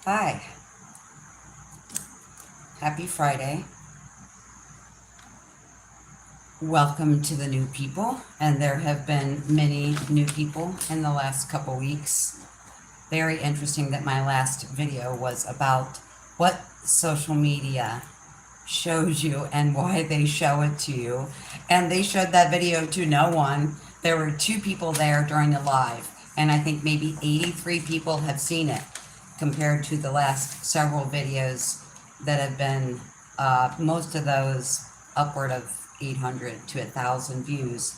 Hi, happy Friday. Welcome to the new people, and there have been many new people in the last couple weeks. Very interesting that my last video was about what social media shows you and why they show it to you. And they showed that video to no one. There were 2 people there during the live, and I think maybe 83 people have seen it compared to the last several videos that have been, most of those upward of 800 to 1,000 views.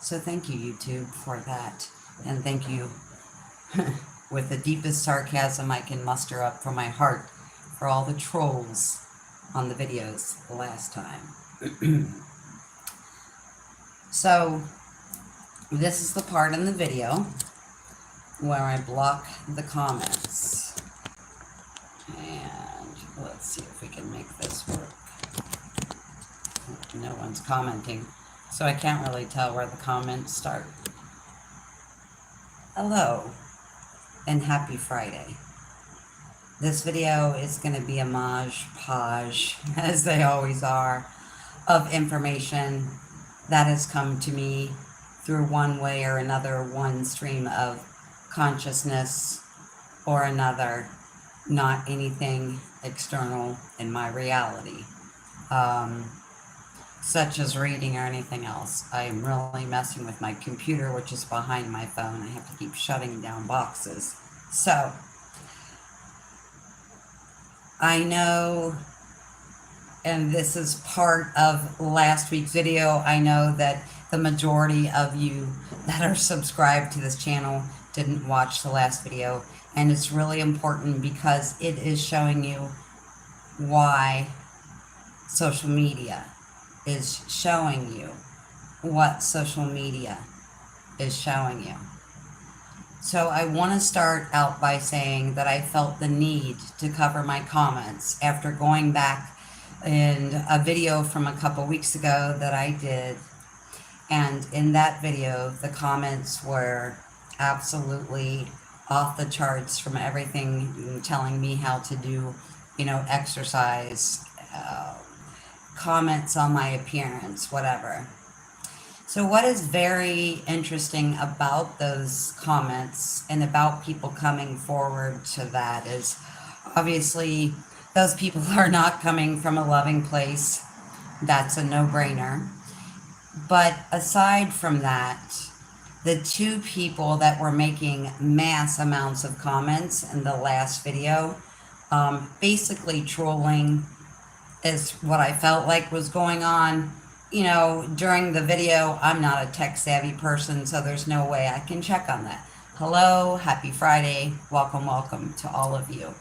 So thank you, YouTube, for that. And thank you, with the deepest sarcasm I can muster up from my heart, for all the trolls on the videos the last time. So, this is the part in the video where I block the comments. And let's see if we can make this work. No one's commenting, so I can't really tell where the comments start. Hello, and happy Friday. This video is going to be a hodgepodge, as they always are, of information that has come to me through one way or another, one stream of consciousness or another, not anything external in my reality, such as reading or anything else. I am really messing with my computer, which is behind my phone. I have to keep shutting down boxes. So, I know, and this is part of last week's video, I know that the majority of you that are subscribed to this channel didn't watch the last video, and it's really important because it is showing you why social media is showing you what social media is showing you. So I want to start out by saying that I felt the need to cover my comments after going back in a video from a couple weeks ago that I did. And in that video, the comments were absolutely off the charts, from everything telling me how to do, exercise, comments on my appearance, whatever. So what is very interesting about those comments and about people coming forward to that is, obviously, those people are not coming from a loving place. That's a no-brainer. But aside from that, the 2 people that were making mass amounts of comments in the last video, basically trolling, is what I felt like was going on. During the video, I'm not a tech-savvy person, so there's no way I can check on that. Hello, happy Friday, welcome to all of you.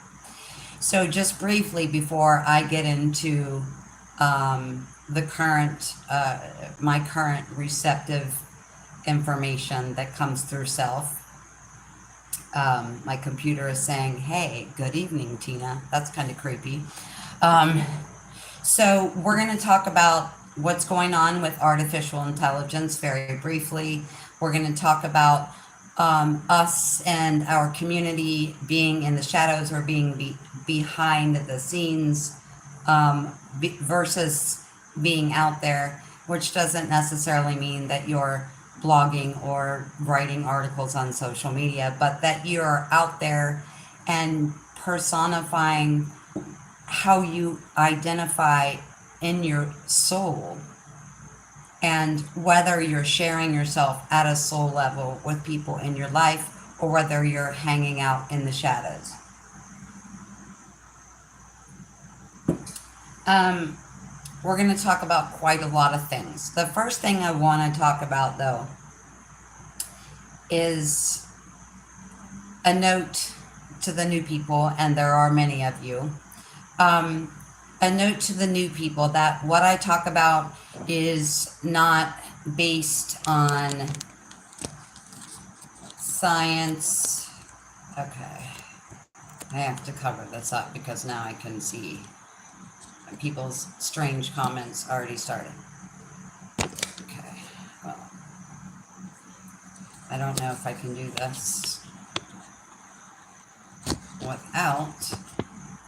So just briefly, before I get into the current, my current receptive information that comes through self, my computer is saying, hey, good evening, Tina. That's kind of creepy. So we're going to talk about what's going on with artificial intelligence very briefly. We're going to talk about us and our community being in the shadows or being behind the scenes versus being out there, which doesn't necessarily mean that you're blogging or writing articles on social media, but that you're out there and personifying how you identify in your soul, and whether you're sharing yourself at a soul level with people in your life or whether you're hanging out in the shadows. We're going to talk about quite a lot of things. The first thing I want to talk about, though, is a note to the new people, and there are many of you. A note to the new people that what I talk about is not based on science. Okay, I have to cover this up because now I can see people's strange comments already started. Okay, well, I don't know if I can do this. without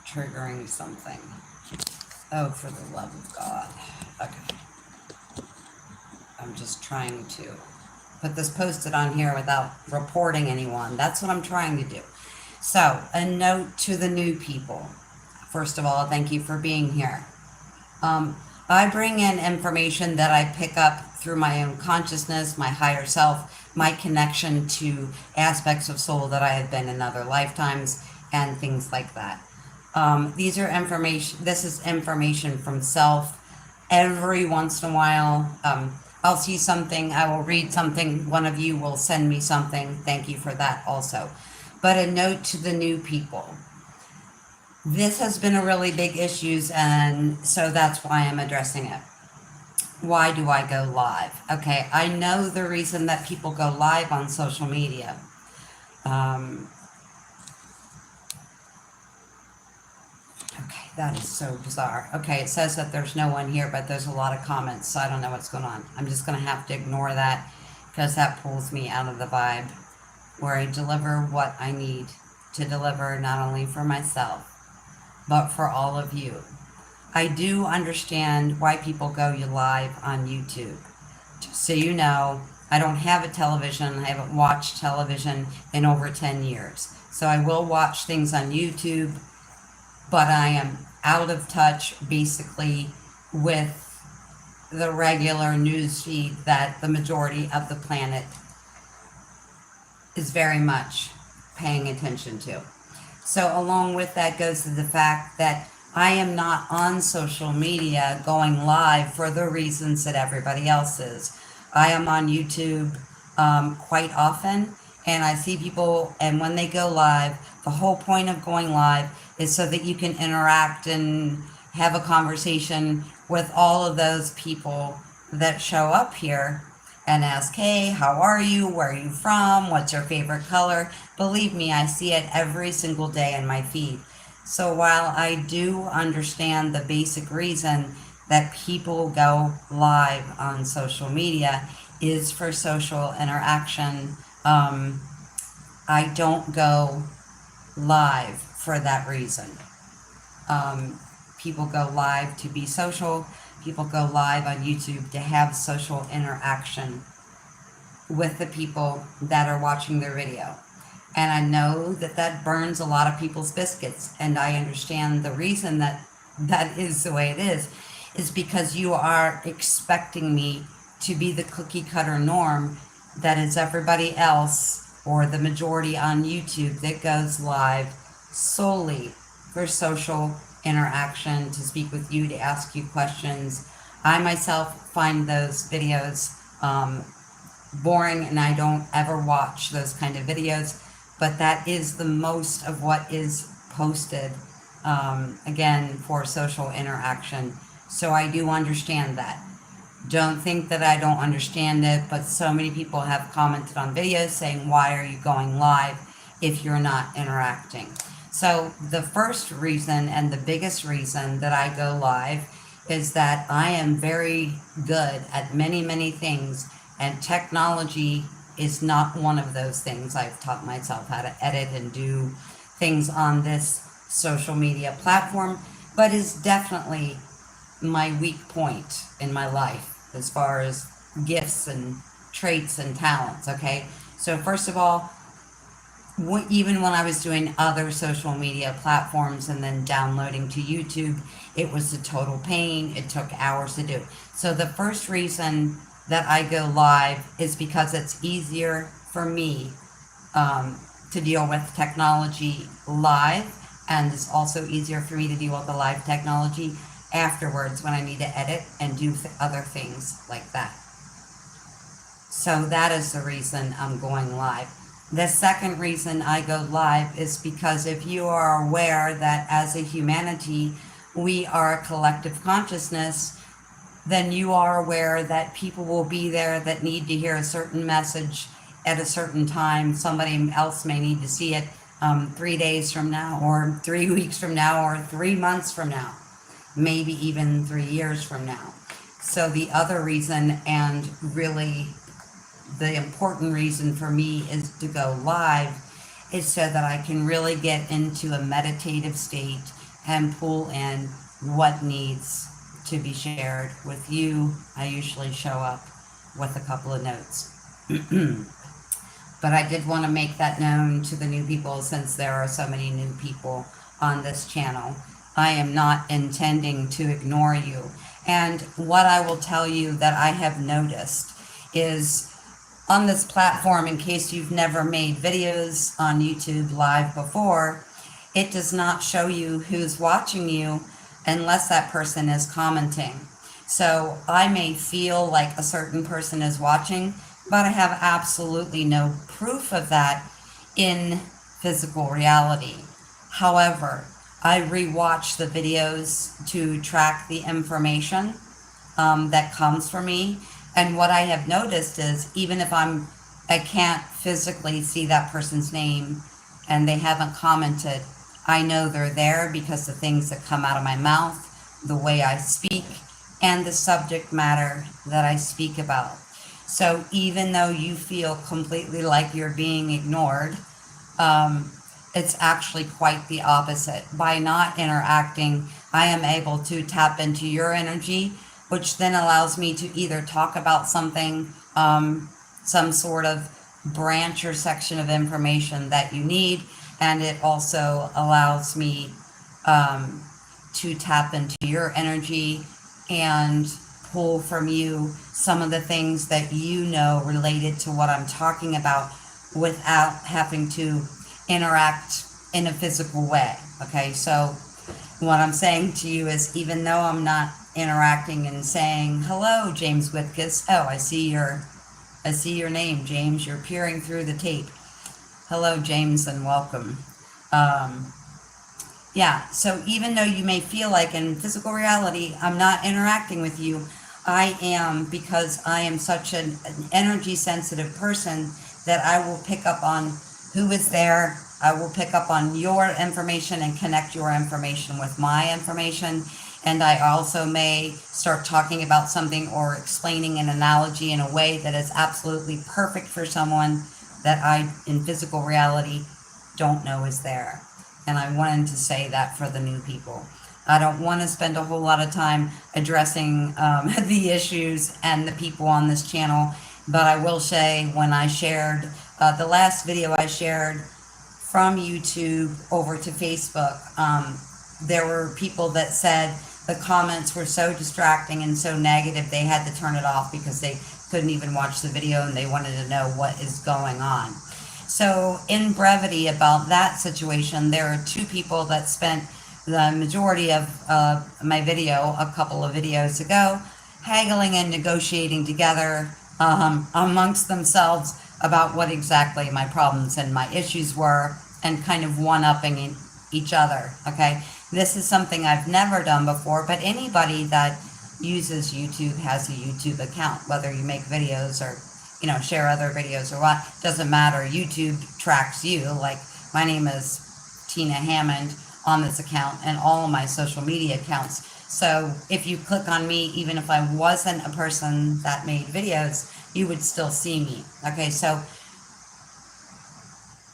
triggering something. Oh, for the love of God. Okay. I'm just trying to put this posted on here without reporting anyone. That's what I'm trying to do. So, a note to the new people. First of all, thank you for being here. I bring in information that I pick up through my own consciousness, my higher self, my connection to aspects of soul that I have been in other lifetimes, and things like that. These are information. This is information from self. Every once in a while, I'll see something. I will read something. One of you will send me something. Thank you for that also. But a note to the new people. This has been a really big issue, and so that's why I'm addressing it. Why do I go live? Okay, I know the reason that people go live on social media. Okay, that is so bizarre. Okay, it says that there's no one here, but there's a lot of comments, so I don't know what's going on. I'm just going to have to ignore that because that pulls me out of the vibe where I deliver what I need to deliver, not only for myself, but for all of you. I do understand why people go live on YouTube. Just so you know, I don't have a television. I haven't watched television in over 10 years. So I will watch things on YouTube, but I am out of touch basically with the regular news feed that the majority of the planet is very much paying attention to. So along with that goes the fact that I am not on social media going live for the reasons that everybody else is. I am on YouTube quite often, and I see people, and when they go live, the whole point of going live is so that you can interact and have a conversation with all of those people that show up here and ask, hey, how are you? Where are you from? What's your favorite color? Believe me, I see it every single day in my feed. So while I do understand the basic reason that people go live on social media is for social interaction, I don't go live for that reason. People go live to be social. People go live on YouTube to have social interaction with the people that are watching their video. And I know that that burns a lot of people's biscuits. And I understand the reason that that is the way it is because you are expecting me to be the cookie cutter norm that is everybody else or the majority on YouTube that goes live solely for social interaction, to speak with you, to ask you questions. I myself find those videos boring, and I don't ever watch those kind of videos, but that is the most of what is posted, again, for social interaction. So I do understand that. Don't think that I don't understand it, but so many people have commented on videos saying, why are you going live if you're not interacting? So the first reason and the biggest reason that I go live is that I am very good at many, many things, and technology is not one of those things. I've taught myself how to edit and do things on this social media platform, but is definitely my weak point in my life as far as gifts and traits and talents, okay? So first of all, even when I was doing other social media platforms and then downloading to YouTube, it was a total pain. It took hours to do. So the first reason that I go live is because it's easier for me to deal with technology live, and it's also easier for me to deal with the live technology afterwards when I need to edit and do other things like that. So that is the reason I'm going live. The second reason I go live is because if you are aware that as a humanity, we are a collective consciousness, then you are aware that people will be there that need to hear a certain message at a certain time. Somebody else may need to see it 3 days from now, or 3 weeks from now, or 3 months from now, maybe even 3 years from now. So the other reason, and really the important reason for me, is to go live is so that I can really get into a meditative state and pull in what needs to be shared. With you, I usually show up with a couple of notes. But I did want to make that known to the new people, since there are so many new people on this channel. I am not intending to ignore you. And what I will tell you that I have noticed is, on this platform, in case you've never made videos on YouTube live before, it does not show you who's watching you unless that person is commenting. So I may feel like a certain person is watching, but I have absolutely no proof of that in physical reality. However, I rewatch the videos to track the information that comes from me. And what I have noticed is, even if I can't physically see that person's name and they haven't commented, I know they're there because the things that come out of my mouth, the way I speak, and the subject matter that I speak about. So even though you feel completely like you're being ignored, it's actually quite the opposite. By not interacting, I am able to tap into your energy, which then allows me to either talk about something, some sort of branch or section of information that you need, and it also allows me to tap into your energy and pull from you some of the things that you know related to what I'm talking about, without having to interact in a physical way. Okay, so what I'm saying to you is, even though I'm not interacting and saying, hello, James Whitkus. Oh, I see your name, James. You're peering through the tape. Hello, James, and welcome. Yeah, so even though you may feel like in physical reality I'm not interacting with you, I am, because I am such an energy sensitive person that I will pick up on who is there. I will pick up on your information and connect your information with my information. And I also may start talking about something or explaining an analogy in a way that is absolutely perfect for someone that I, in physical reality, don't know is there. And I wanted to say that for the new people. I don't want to spend a whole lot of time addressing the issues and the people on this channel, but I will say, when I shared the last video I shared from YouTube over to Facebook, there were people that said the comments were so distracting and so negative they had to turn it off because they couldn't even watch the video and they wanted to know what is going on. So in brevity about that situation, there are two people that spent the majority of my video, a couple of videos ago, haggling and negotiating together amongst themselves about what exactly my problems and my issues were, and kind of one-upping each other. Okay, this is something I've never done before, but anybody that uses YouTube has a YouTube account, whether you make videos or share other videos or what, doesn't matter. YouTube tracks you. Like, my name is Tina Hammond on this account and all of my social media accounts. So if you click on me, even if I wasn't a person that made videos, you would still see me. Okay, so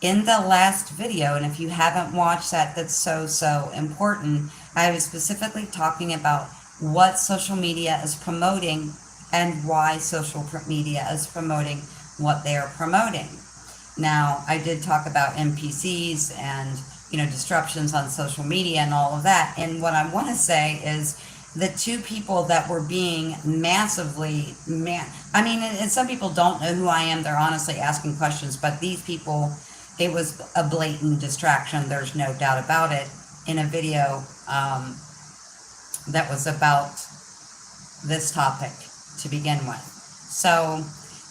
in the last video, and if you haven't watched that, that's so important, I was specifically talking about what social media is promoting and why social media is promoting what they are promoting. Now, I did talk about NPCs and disruptions on social media and all of that. And what I want to say is, the two people that were being massively, and some people don't know who I am. They're honestly asking questions, but these people, it was a blatant distraction. There's no doubt about it. In a video that was about this topic to begin with. So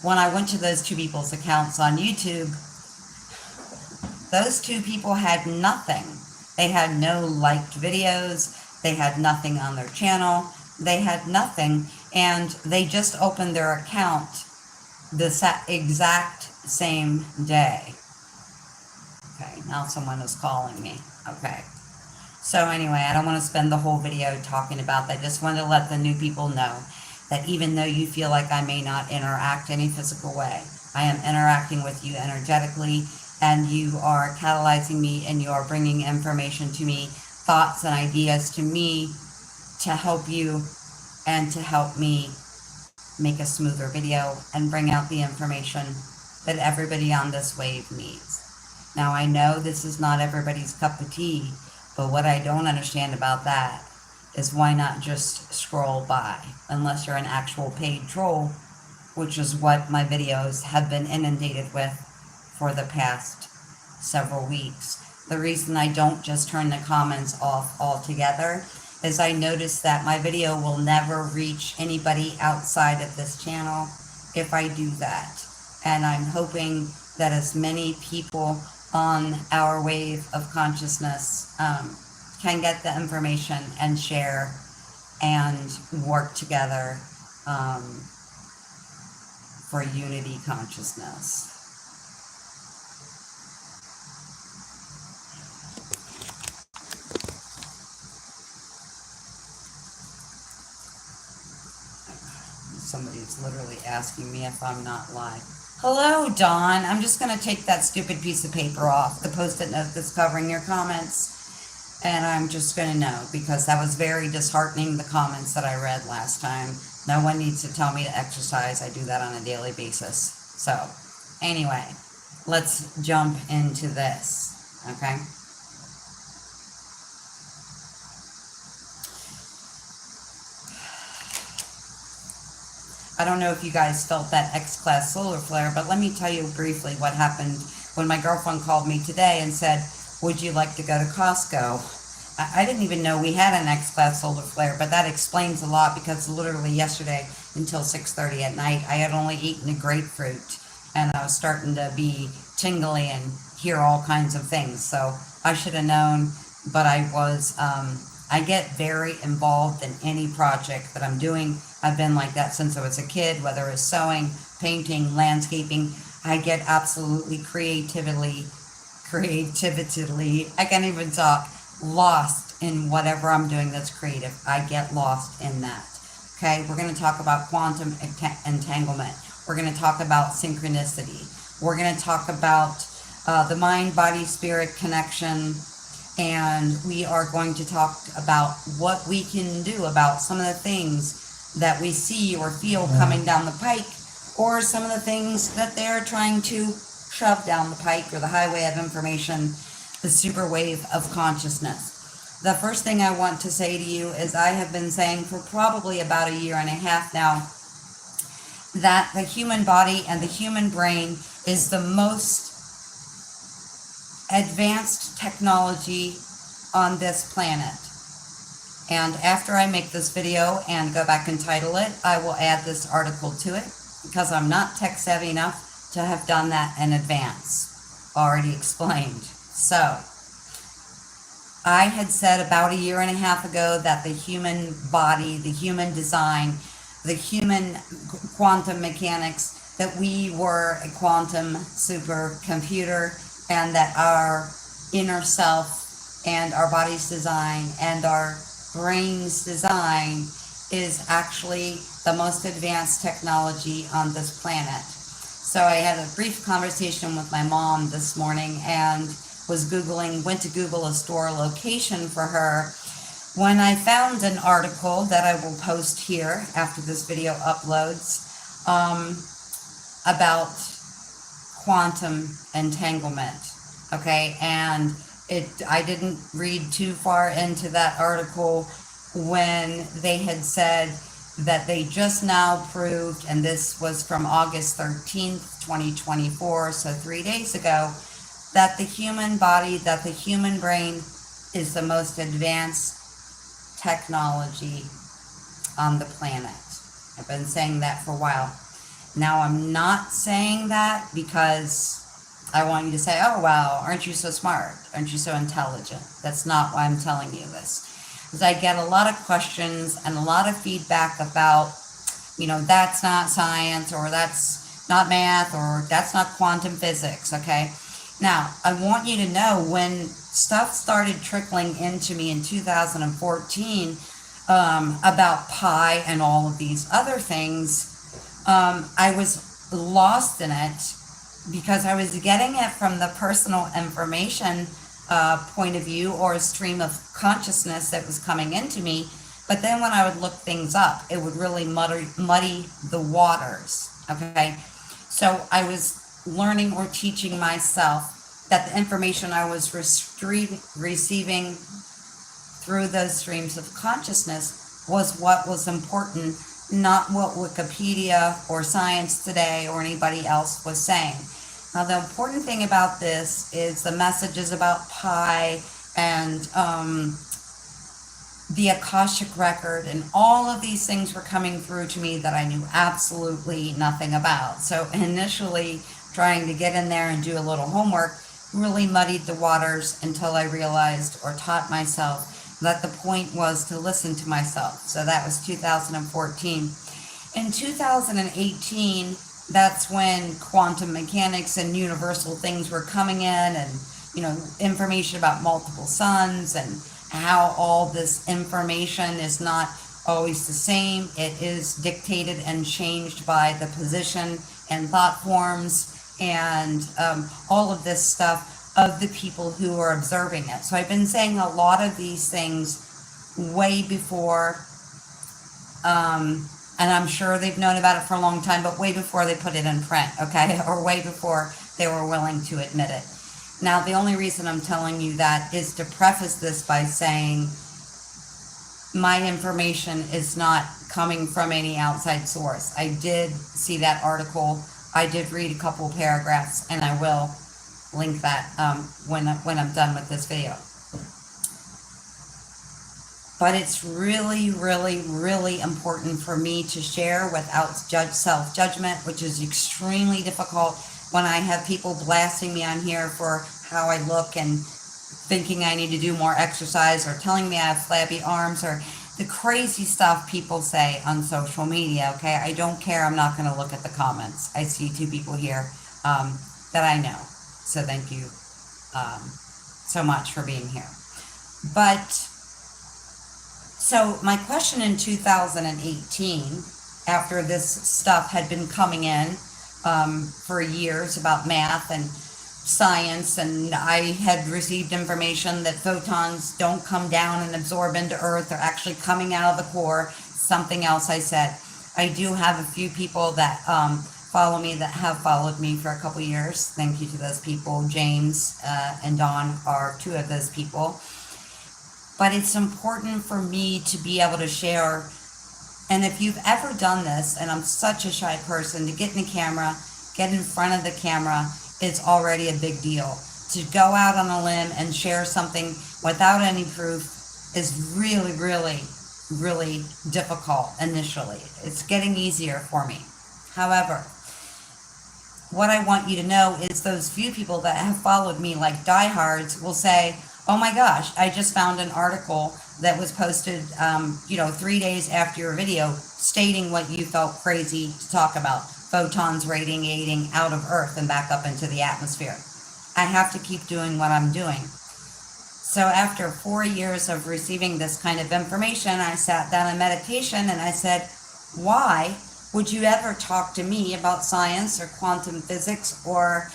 when I went to those two people's accounts on YouTube, those two people had nothing. They had no liked videos. They had nothing on their channel. They had nothing. And they just opened their account the exact same day. Okay, now someone is calling me. Okay. So anyway, I don't want to spend the whole video talking about that. I just wanted to let the new people know that even though you feel like I may not interact any physical way, I am interacting with you energetically and you are catalyzing me, and you are bringing information to me, thoughts and ideas to me to help you and to help me make a smoother video and bring out the information that everybody on this wave needs. Now, I know this is not everybody's cup of tea, but what I don't understand about that is why not just scroll by, unless you're an actual paid troll, which is what my videos have been inundated with for the past several weeks. The reason I don't just turn the comments off altogether is I notice that my video will never reach anybody outside of this channel if I do that. And I'm hoping that as many people on our wave of consciousness can get the information and share and work together for unity consciousness. Somebody's literally asking me if I'm not live. Hello, Dawn. I'm just going to take that stupid piece of paper off, the post-it note that's covering your comments, and I'm just going to know, because that was very disheartening, the comments that I read last time. No one needs to tell me to exercise. I do that on a daily basis. So, anyway, let's jump into this, okay? I don't know if you guys felt that X-class solar flare, but let me tell you briefly what happened when my girlfriend called me today and said, would you like to go to Costco? I didn't even know we had an X-class solar flare, but that explains a lot, because literally yesterday until 6:30 at night, I had only eaten a grapefruit, and I was starting to be tingly and hear all kinds of things. So I should have known, but I get very involved in any project that I'm doing. I've been like that since I was a kid, whether it's sewing, painting, landscaping. I get absolutely creatively, I can't even talk, lost in whatever I'm doing that's creative. I get lost in that. Okay, we're going to talk about quantum entanglement. We're going to talk about synchronicity. We're going to talk about the mind, body, spirit connection. And we are going to talk about what we can do about some of the things that we see or feel coming down the pike, or some of the things that they're trying to shove down the pike, or the highway of information, the super wave of consciousness. The first thing I want to say to you is I have been saying for probably about a year and a half now that the human body and the human brain is the most advanced technology on this planet. And after I make this video and go back and title it, I will add this article to it, because I'm not tech savvy enough to have done that in advance. Already explained. So, I had said about a year and a half ago that the human body, the human design, the human quantum mechanics, that we were a quantum supercomputer, and that our inner self and our body's design and our brain's design is actually the most advanced technology on this planet. So I had a brief conversation with my mom this morning and went to Google a store location for her, when I found an article that I will post here after this video uploads about quantum entanglement. Okay, and I didn't read too far into that article when they had said that they just now proved, and this was from August 13th, 2024, so 3 days ago, that the human body, that the human brain is the most advanced technology on the planet. I've been saying that for a while. Now, I'm not saying that because I want you to say, oh, wow, aren't you so smart? Aren't you so intelligent? That's not why I'm telling you this. Because I get a lot of questions and a lot of feedback about, that's not science, or that's not math, or that's not quantum physics, okay? Now, I want you to know, when stuff started trickling into me in 2014 about pi and all of these other things, I was lost in it because I was getting it from the personal information point of view, or a stream of consciousness that was coming into me. But then when I would look things up, it would really muddy the waters. Okay. So I was learning or teaching myself that the information I was receiving through those streams of consciousness was what was important, not what Wikipedia or Science Today or anybody else was saying. Now, the important thing about this is the messages about pi and the Akashic record, and all of these things were coming through to me that I knew absolutely nothing about. So initially, trying to get in there and do a little homework really muddied the waters until I realized or taught myself that the point was to listen to myself. So that was 2014. In 2018, that's when quantum mechanics and universal things were coming in, and information about multiple suns, and how all this information is not always the same. It is dictated and changed by the position and thought forms, and all of this stuff of the people who are observing it. So I've been saying a lot of these things way before, and I'm sure they've known about it for a long time, but way before they put it in print, okay? Or way before they were willing to admit it. Now, the only reason I'm telling you that is to preface this by saying my information is not coming from any outside source. I did see that article. I did read a couple of paragraphs, and I will link that when I'm done with this video. But it's really, really, really important for me to share without self-judgment, which is extremely difficult when I have people blasting me on here for how I look and thinking I need to do more exercise, or telling me I have flabby arms, or the crazy stuff people say on social media, okay? I don't care. I'm not going to look at the comments. I see two people here that I know. So thank you so much for being here. But, so my question in 2018, after this stuff had been coming in for years about math and science, and I had received information that photons don't come down and absorb into Earth, they're actually coming out of the core. Something else I said. I do have a few people that follow me, that have followed me for a couple years. Thank you to those people. James and Don are two of those people. But it's important for me to be able to share. And if you've ever done this, and I'm such a shy person, to get in the camera, get in front of the camera, it's already a big deal. To go out on a limb and share something without any proof is really, really, really difficult initially. It's getting easier for me. However, what I want you to know is those few people that have followed me, like diehards, will say, oh my gosh, I just found an article that was posted 3 days after your video stating what you felt crazy to talk about. Photons radiating out of Earth and back up into the atmosphere. I have to keep doing what I'm doing. So after 4 years of receiving this kind of information, I sat down in meditation and I said, why would you ever talk to me about science or quantum physics or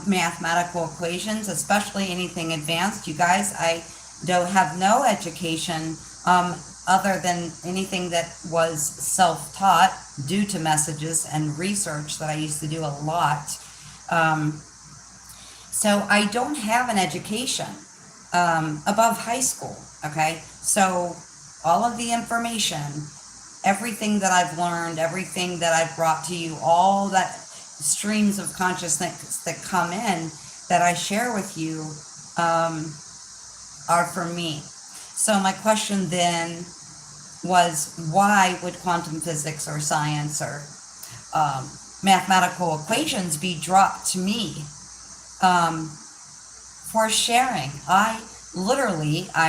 mathematical equations, especially anything advanced? You guys, I don't have no education other than anything that was self-taught due to messages and research that I used to do a lot. So I don't have an education above high school, okay? So all of the information, everything that I've learned, everything that I've brought to you, all that streams of consciousness that come in that I share with you are for me. So my question then was, why would quantum physics or science or mathematical equations be dropped to me for sharing? I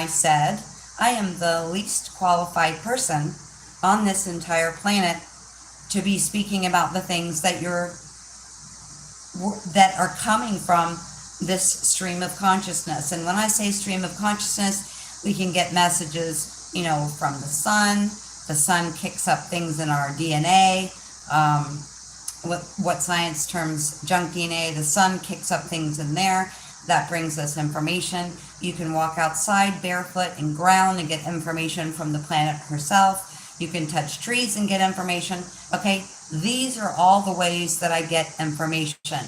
said, I am the least qualified person on this entire planet to be speaking about the things that that are coming from this stream of consciousness. And when I say stream of consciousness, we can get messages, from the sun. The sun kicks up things in our DNA. what science terms junk DNA. The sun kicks up things in there. That brings us information. You can walk outside barefoot and ground and get information from the planet herself. You can touch trees and get information. Okay, these are all the ways that I get information.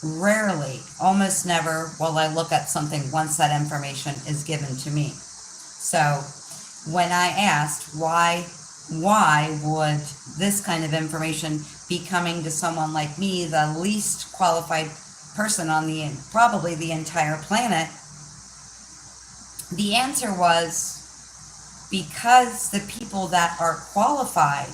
Rarely, almost never, will I look at something once that information is given to me. So when I asked why would this kind of information be coming to someone like me, the least qualified person on probably the entire planet, the answer was because the people that are qualified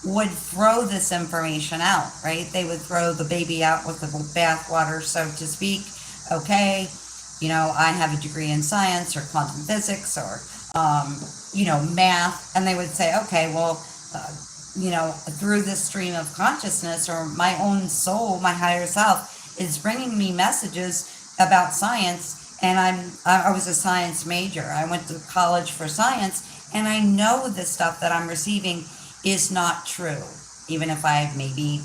would throw this information out, right? They would throw the baby out with the bathwater, so to speak. Okay, I have a degree in science or quantum physics or, math, and they would say, okay, well, through this stream of consciousness or my own soul, my higher self is bringing me messages about science, and I was a science major. I went to college for science, and I know the stuff that I'm receiving is not true, even if I maybe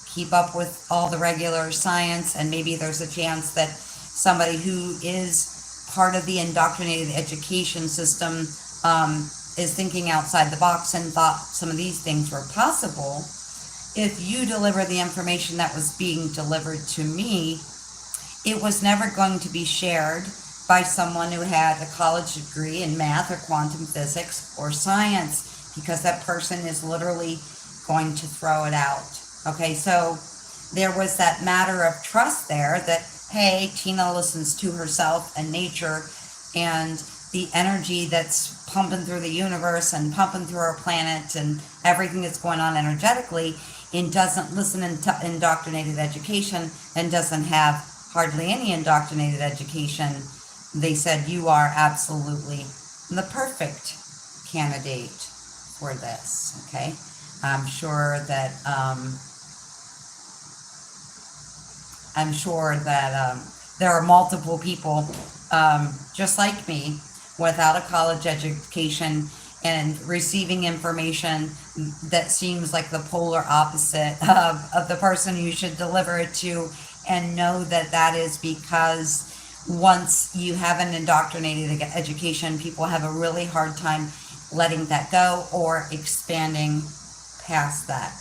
keep up with all the regular science, and maybe there's a chance that somebody who is part of the indoctrinated education system is thinking outside the box and thought some of these things were possible. If you deliver the information that was being delivered to me, it was never going to be shared by someone who had a college degree in math or quantum physics or science, because that person is literally going to throw it out. Okay, so there was that matter of trust there that, hey, Tina listens to herself and nature and the energy that's pumping through the universe and pumping through our planet and everything that's going on energetically, and doesn't listen to indoctrinated education and doesn't have hardly any indoctrinated education. They said, you are absolutely the perfect candidate for this. Okay, I'm sure that there are multiple people just like me without a college education and receiving information that seems like the polar opposite of the person you should deliver it to, and know that that is because once you have an indoctrinated education, people have a really hard time letting that go or expanding past that.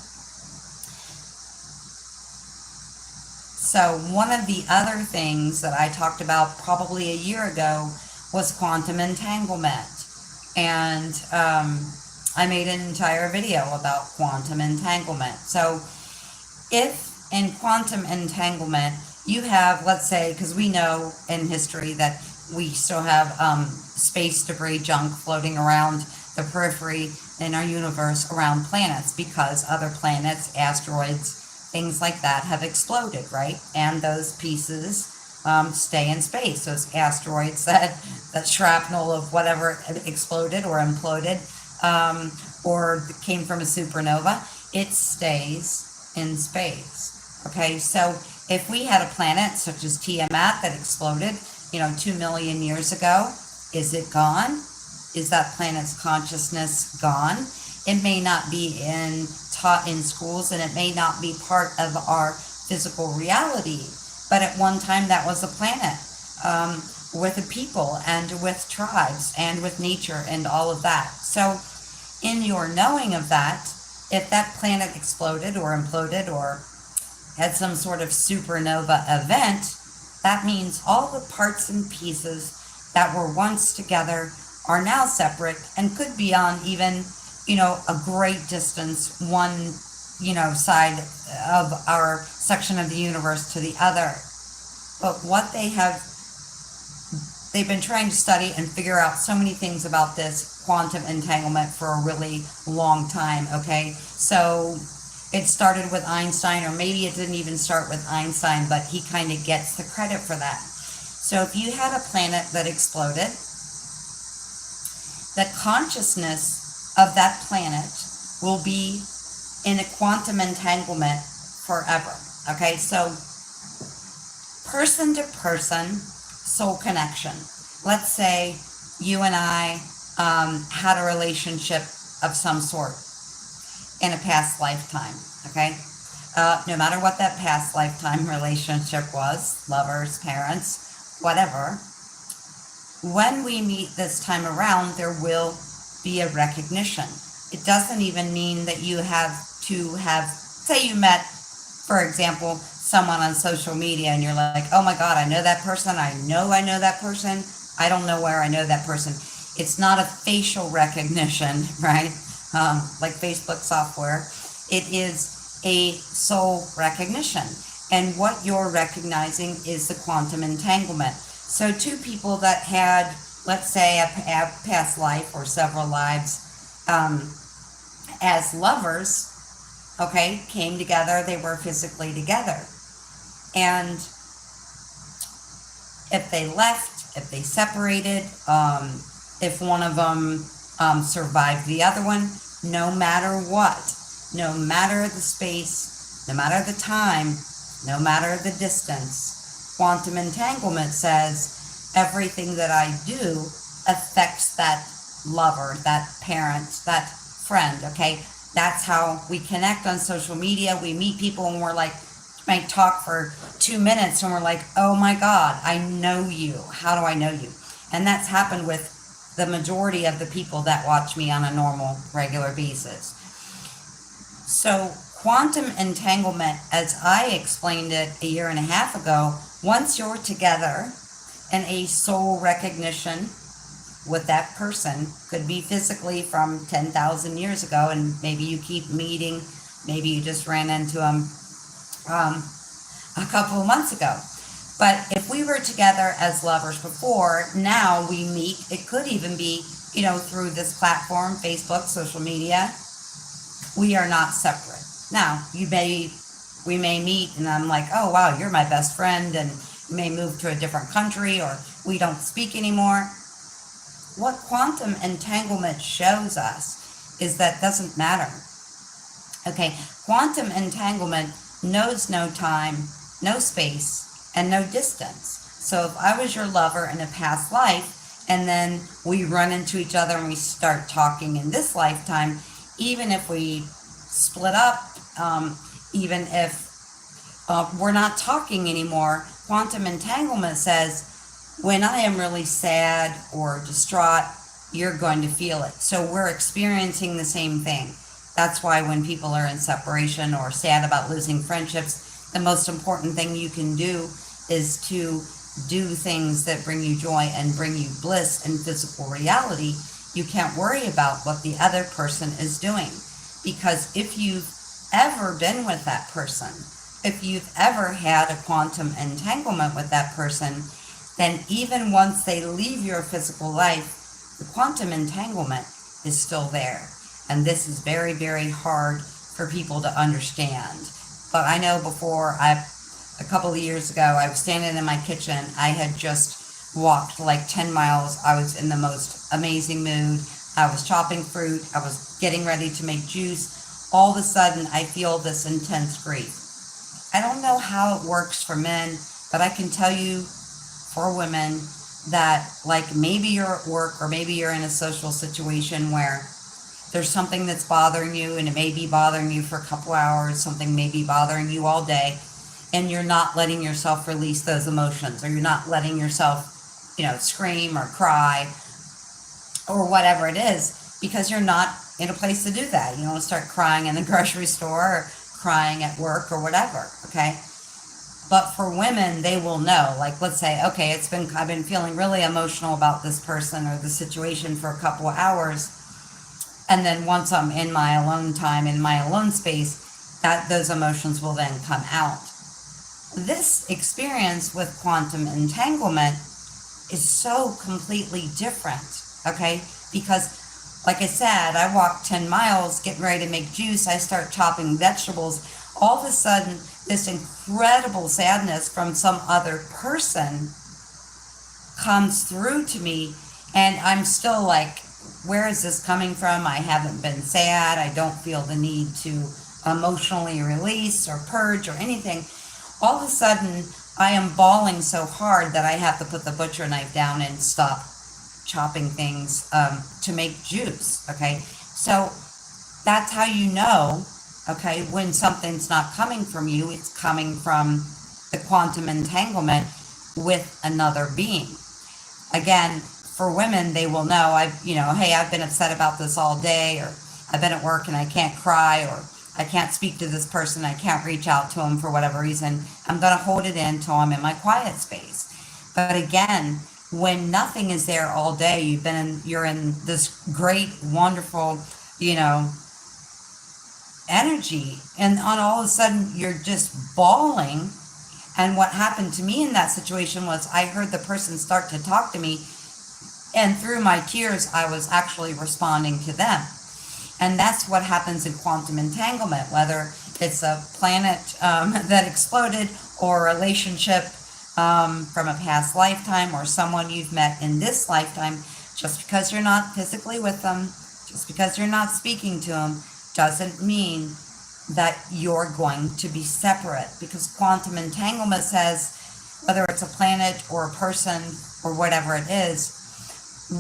So one of the other things that I talked about probably a year ago was quantum entanglement. And I made an entire video about quantum entanglement. So if in quantum entanglement you have, let's say, because we know in history that we still have space debris junk floating around the periphery in our universe around planets, because other planets, asteroids, things like that have exploded, right? And those pieces stay in space. Those asteroids, that shrapnel of whatever exploded or imploded or came from a supernova, it stays in space. Okay, so if we had a planet such as Tiamat that exploded, 2 million years ago, is it gone? Is that planet's consciousness gone? It may not be taught in schools, and it may not be part of our physical reality, but at one time that was a planet with a people and with tribes and with nature and all of that. So in your knowing of that, if that planet exploded or imploded or had some sort of supernova event, that means all the parts and pieces that were once together are now separate and could be on even, a great distance, one, side of our section of the universe to the other. But what they've been trying to study and figure out so many things about this quantum entanglement for a really long time, okay? So it started with Einstein, or maybe it didn't even start with Einstein, but he kind of gets the credit for that. So if you had a planet that exploded, the consciousness of that planet will be in a quantum entanglement forever. Okay, so person to person soul connection. Let's say you and I had a relationship of some sort in a past lifetime. Okay, no matter what that past lifetime relationship was, lovers, parents, whatever, when we meet this time around, there will be a recognition. It doesn't even mean that you have to have, say you met, for example, someone on social media and you're like, oh my God, I know that person. I know that person. I don't know where I know that person. It's not a facial recognition, right? Like Facebook software. It is a soul recognition. And what you're recognizing is the quantum entanglement. So, two people that had, let's say, a past life or several lives as lovers, okay, came together, they were physically together. And if they left, if they separated, if one of them survived the other one, no matter what, no matter the space, no matter the time, no matter the distance, quantum entanglement says everything that I do affects that lover, that parent, that friend, okay? That's how we connect on social media. We meet people and we're like, might talk for 2 minutes and we're like, oh my God, I know you. How do I know you? And that's happened with the majority of the people that watch me on a normal, regular basis. So, quantum entanglement, as I explained it a year and a half ago, once you're together in a soul recognition with that person, could be physically from 10,000 years ago, and maybe you keep meeting, maybe you just ran into them a couple of months ago. But if we were together as lovers before, now we meet, it could even be, through this platform, Facebook, social media, we are not separate. Now, we may meet and I'm like, oh wow, you're my best friend, and we may move to a different country or we don't speak anymore. What quantum entanglement shows us is that doesn't matter. Okay, quantum entanglement knows no time, no space, and no distance. So if I was your lover in a past life and then we run into each other and we start talking in this lifetime, even if we split up, even if we're not talking anymore, quantum entanglement says, when I am really sad or distraught, you're going to feel it. So we're experiencing the same thing. That's why when people are in separation or sad about losing friendships, the most important thing you can do is to do things that bring you joy and bring you bliss in physical reality. You can't worry about what the other person is doing. Because if you've ever been with that person, if you've ever had a quantum entanglement with that person, then even once they leave your physical life, the quantum entanglement is still there. And this is very, very hard for people to understand. But I know a couple of years ago, I was standing in my kitchen. I had just walked like 10 miles. I was in the most amazing mood. I was chopping fruit. I was getting ready to make juice. All of a sudden, I feel this intense grief. I don't know how it works for men, but I can tell you for women that, like, maybe you're at work or maybe you're in a social situation where there's something that's bothering you, and it may be bothering you for a couple hours, something may be bothering you all day, and you're not letting yourself release those emotions, or you're not letting yourself, scream or cry or whatever it is, because you're not in a place to do that. You don't start crying in the grocery store or crying at work or whatever, okay? But for women, they will know. Like, let's say, okay, I've been feeling really emotional about this person or the situation for a couple of hours, and then once I'm in my alone time, in my alone space, those emotions will then come out. This experience with quantum entanglement is so completely different, okay? Because, like I said, I walked 10 miles getting ready to make juice. I start chopping vegetables. All of a sudden, this incredible sadness from some other person comes through to me, and I'm still like, where is this coming from? I haven't been sad. I don't feel the need to emotionally release or purge or anything. All of a sudden, I am bawling so hard that I have to put the butcher knife down and stop chopping things to make juice, okay? So that's how you know Okay, when something's not coming from you, it's coming from the quantum entanglement with another being. Again, for women, they will know, hey, I've been upset about this all day, or I've been at work and I can't cry, or I can't speak to this person, I can't reach out to them for whatever reason. I'm going to hold it in until I'm in my quiet space. But again, when nothing is there all day, you're in this great, wonderful, you know, energy, and on all of a sudden you're just bawling. And what happened to me in that situation was I heard the person start to talk to me, and through my tears I was actually responding to them. And that's what happens in quantum entanglement, whether it's a planet that exploded, or a relationship from a past lifetime, or someone you've met in this lifetime. Just because you're not physically with them, just because you're not speaking to them, doesn't mean that you're going to be separate. Because quantum entanglement says, whether it's a planet or a person or whatever it is,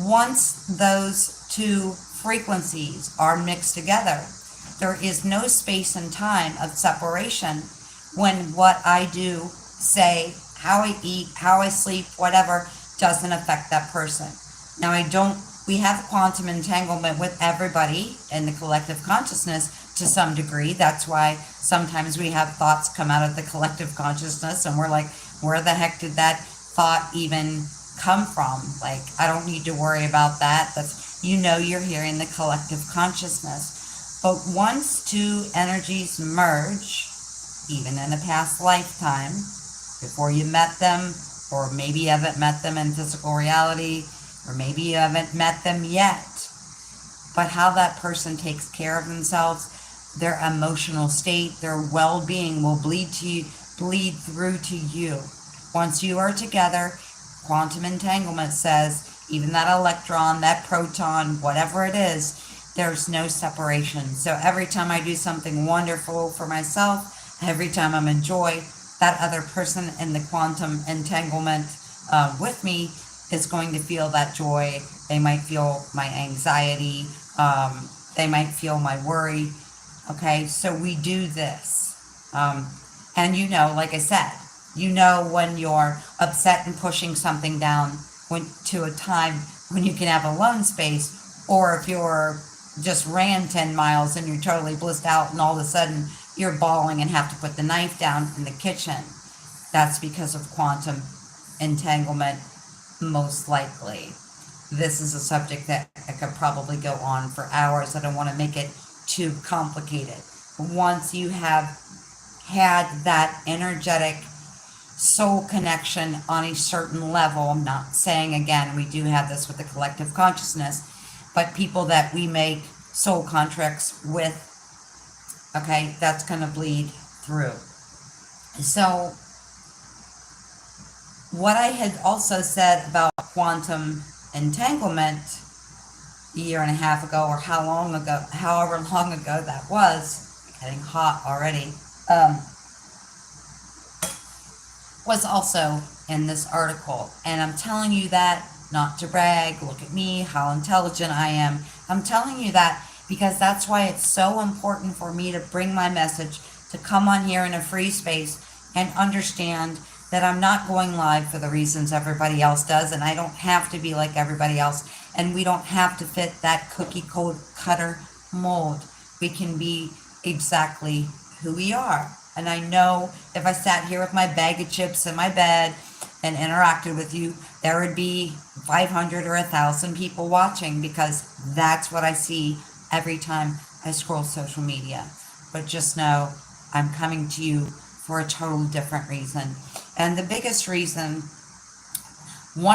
once those two frequencies are mixed together, there is no space and time of separation when what I do, say, how I eat, how I sleep, whatever, doesn't affect that person. Now, we have quantum entanglement with everybody in the collective consciousness to some degree. That's why sometimes we have thoughts come out of the collective consciousness and we're like, where the heck did that thought even come from? Like, I don't need to worry about that. You're hearing the collective consciousness. But once two energies merge, even in a past lifetime, before you met them, or maybe you haven't met them in physical reality, or maybe you haven't met them yet, but how that person takes care of themselves, their emotional state, their well-being will bleed through to you. Once you are together, quantum entanglement says, even that electron, that proton, whatever it is, there's no separation. So every time I do something wonderful for myself, every time I'm in joy, that other person in the quantum entanglement with me is going to feel that joy. They might feel my anxiety. They might feel my worry. Okay, so we do this. And like I said, when you're upset and pushing something down to a time when you can have alone space, or if you're just ran 10 miles and you're totally blissed out and all of a sudden you're bawling and have to put the knife down in the kitchen. That's because of quantum entanglement, most likely. This is a subject that I could probably go on for hours. I don't want to make it too complicated. Once you have had that energetic soul connection on a certain level, I'm not saying, again, we do have this with the collective consciousness, but people that we make soul contracts with, okay, that's going to bleed through. So what I had also said about quantum entanglement a year and a half ago, or however long ago that was, getting hot already, was also in this article. And I'm telling you that not to brag, look at me, how intelligent I am. I'm telling you that because that's why it's so important for me to bring my message, to come on here in a free space and understand that I'm not going live for the reasons everybody else does, and I don't have to be like everybody else, and we don't have to fit that cookie cutter mold. We can be exactly who we are. And I know if I sat here with my bag of chips in my bed and interacted with you, there would be 500 or 1,000 people watching, because that's what I see every time I scroll social media. But just know I'm coming to you for a totally different reason. And one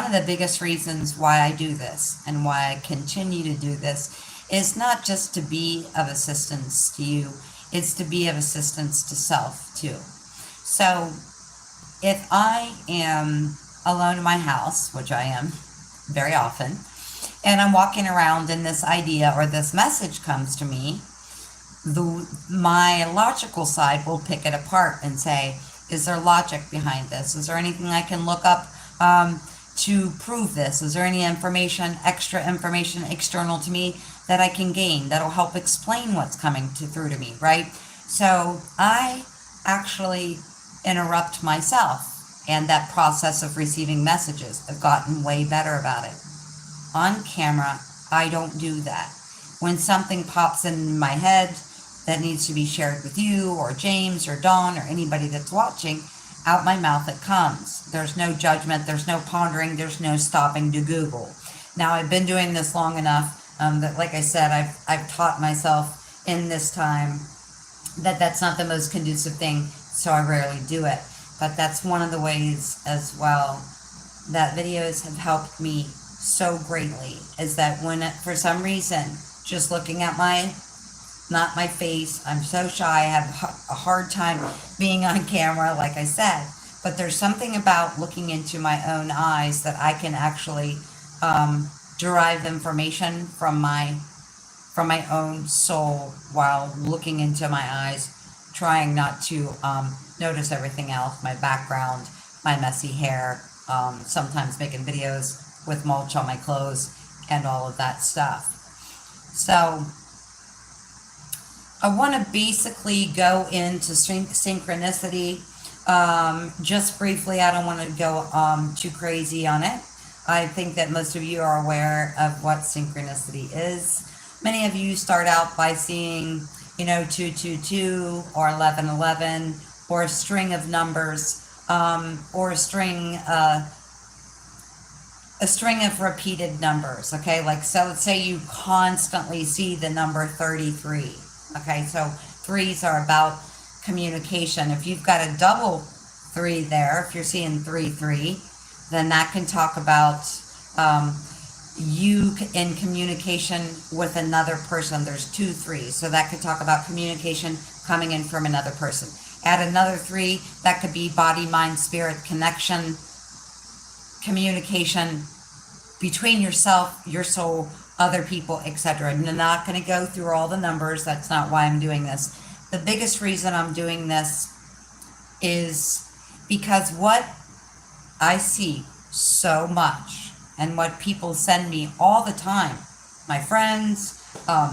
of the biggest reasons why I do this and why I continue to do this is not just to be of assistance to you, it's to be of assistance to self too. So if I am alone in my house, which I am very often, and I'm walking around and this idea or this message comes to me, my logical side will pick it apart and say, is there logic behind this? Is there anything I can look up to prove this? Is there any extra information external to me that I can gain that'll help explain what's coming through to me, right? So I actually interrupt myself and that process of receiving messages. I've gotten way better about it. On camera, I don't do that. When something pops in my head that needs to be shared with you or James or Dawn or anybody that's watching, out my mouth it comes. There's no judgment, there's no pondering, there's no stopping to Google. Now I've been doing this long enough that, like I said, I've taught myself in this time that that's not the most conducive thing, so I rarely do it. But that's one of the ways as well that videos have helped me so greatly, is that when for some reason just looking at not my face, I'm so shy, I have a hard time being on camera, like I said, but there's something about looking into my own eyes that I can actually derive information from my own soul while looking into my eyes, trying not to notice everything else, my background, my messy hair, sometimes making videos with mulch on my clothes and all of that stuff. So I want to basically go into synchronicity just briefly. I don't want to go too crazy on it. I think that most of you are aware of what synchronicity is. Many of you start out by seeing, 222 or 1111 or a string of numbers or a string of repeated numbers. Okay, like so let's say you constantly see the number 33. Okay, so threes are about communication. If you've got a double three there, if you're seeing 3 3, then that can talk about you in communication with another person. There's 2 3s, so that could talk about communication coming in from another person. Add another 3, that could be body, mind, spirit connection, communication between yourself, your soul, other people, etc. I'm not going to go through all the numbers. That's not why I'm doing this. The biggest reason I'm doing this is because what I see so much and what people send me all the time, my friends,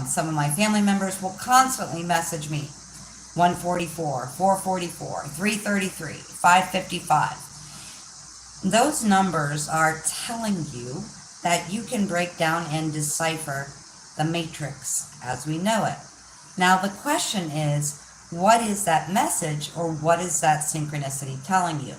some of my family members will constantly message me 144, 444, 333, 555. Those numbers are telling you that you can break down and decipher the matrix as we know it. Now the question is, what is that message, or what is that synchronicity telling you?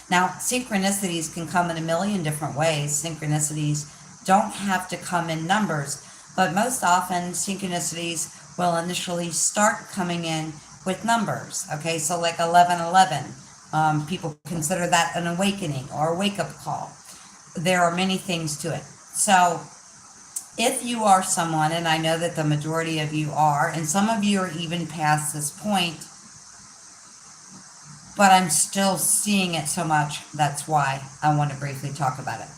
Now, synchronicities can come in a million different ways. Synchronicities don't have to come in numbers, but most often synchronicities will initially start coming in with numbers. Okay, so like 1111, people consider that an awakening or a wake-up call. There are many things to it. So if you are someone, and I know that the majority of you are, and some of you are even past this point, but I'm still seeing it so much, that's why I want to briefly talk about it.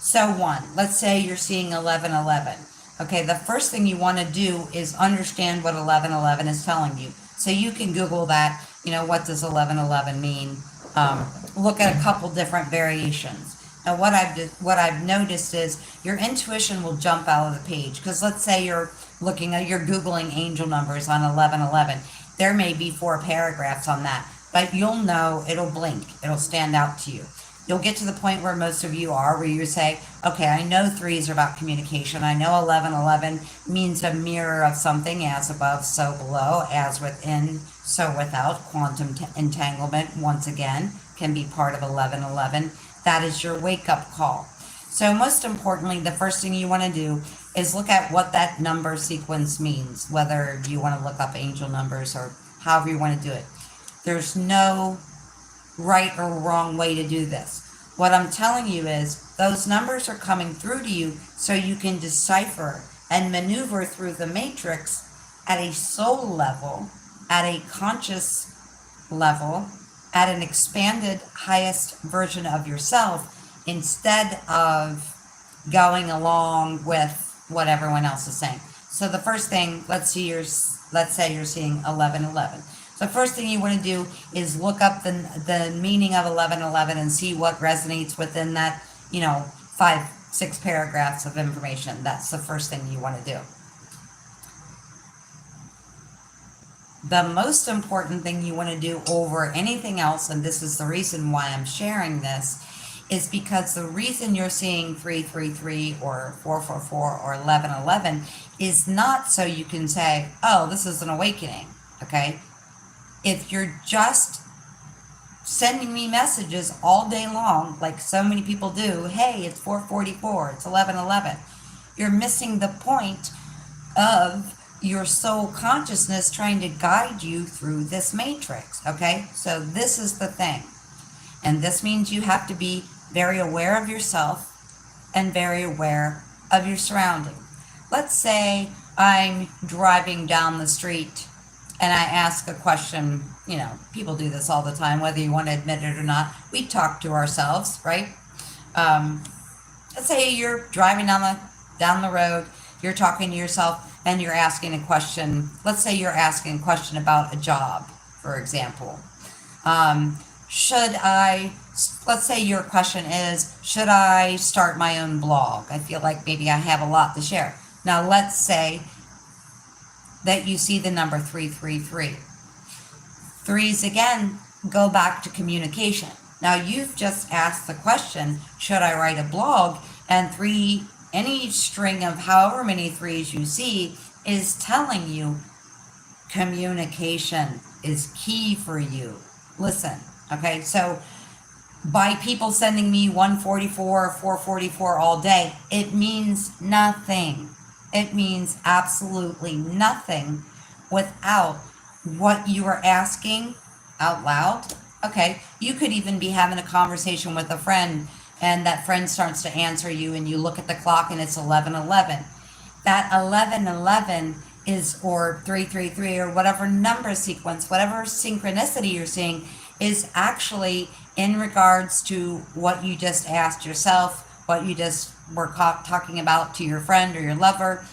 So let's say you're seeing 1111. Okay, the first thing you want to do is understand what 1111 is telling you. So you can Google that, what does 1111 mean? Look at a couple different variations. Now what I've noticed is your intuition will jump out of the page, because let's say you're Googling angel numbers on 1111. There may be 4 paragraphs on that, but you'll know, it'll blink, it'll stand out to you. You'll get to the point where most of you are, where you say, okay, I know 3s are about communication. I know 1111 means a mirror of something, as above, so below, as within, so without. Quantum entanglement, once again, can be part of 1111. That is your wake-up call. So most importantly, the first thing you want to do is look at what that number sequence means, whether you want to look up angel numbers or however you want to do it. There's no right or wrong way to do this. What I'm telling you is those numbers are coming through to you so you can decipher and maneuver through the matrix at a soul level, at a conscious level, at an expanded highest version of yourself, instead of going along with what everyone else is saying. So the first thing, let's say you're seeing 1111. The first thing you want to do is look up the meaning of 1111 and see what resonates within that, 5, 6 paragraphs of information. That's the first thing you want to do. the most important thing you want to do over anything else, and this is the reason why I'm sharing this, is because the reason you're seeing 333 or 444 or 1111 is not so you can say, oh, this is an awakening, okay? If you're just sending me messages all day long, like so many people do, hey, it's 444, it's 1111, you're missing the point of your soul consciousness trying to guide you through this matrix, okay? So this is the thing. And this means you have to be very aware of yourself and very aware of your surroundings. Let's say I'm driving down the street and I ask a question. You know, people do this all the time, whether you want to admit it or not. We talk to ourselves, right? Let's say you're driving down the road, you're talking to yourself, and you're asking a question. Let's say you're asking a question about a job, for example. Let's say your question is, should I start my own blog? I feel like maybe I have a lot to share. Now, let's say that you see the number 333. Threes, again, go back to communication. Now, you've just asked the question, should I write a blog? And three, any string of however many threes you see is telling you communication is key for you. Listen, okay? So by people sending me 144 or 444 all day, it means nothing. It means absolutely nothing without what you are asking out loud. Okay, you could even be having a conversation with a friend and that friend starts to answer you and you look at the clock and it's 11:11. That 11:11 is, or 333, or whatever number sequence, whatever synchronicity you're seeing, is actually in regards to what you just asked yourself, what you just were talking about to your friend or your lover.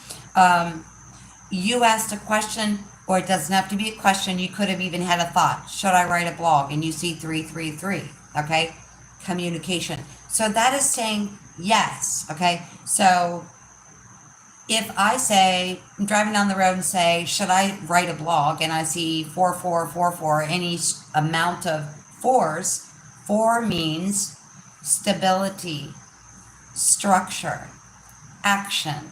You asked a question, or it doesn't have to be a question. You could have even had a thought. Should I write a blog? And you see 333, okay? Communication. So that is saying yes, okay? So if I say, I'm driving down the road and say, should I write a blog? And I see 4444, any amount of fours. 4 means stability, structure, action,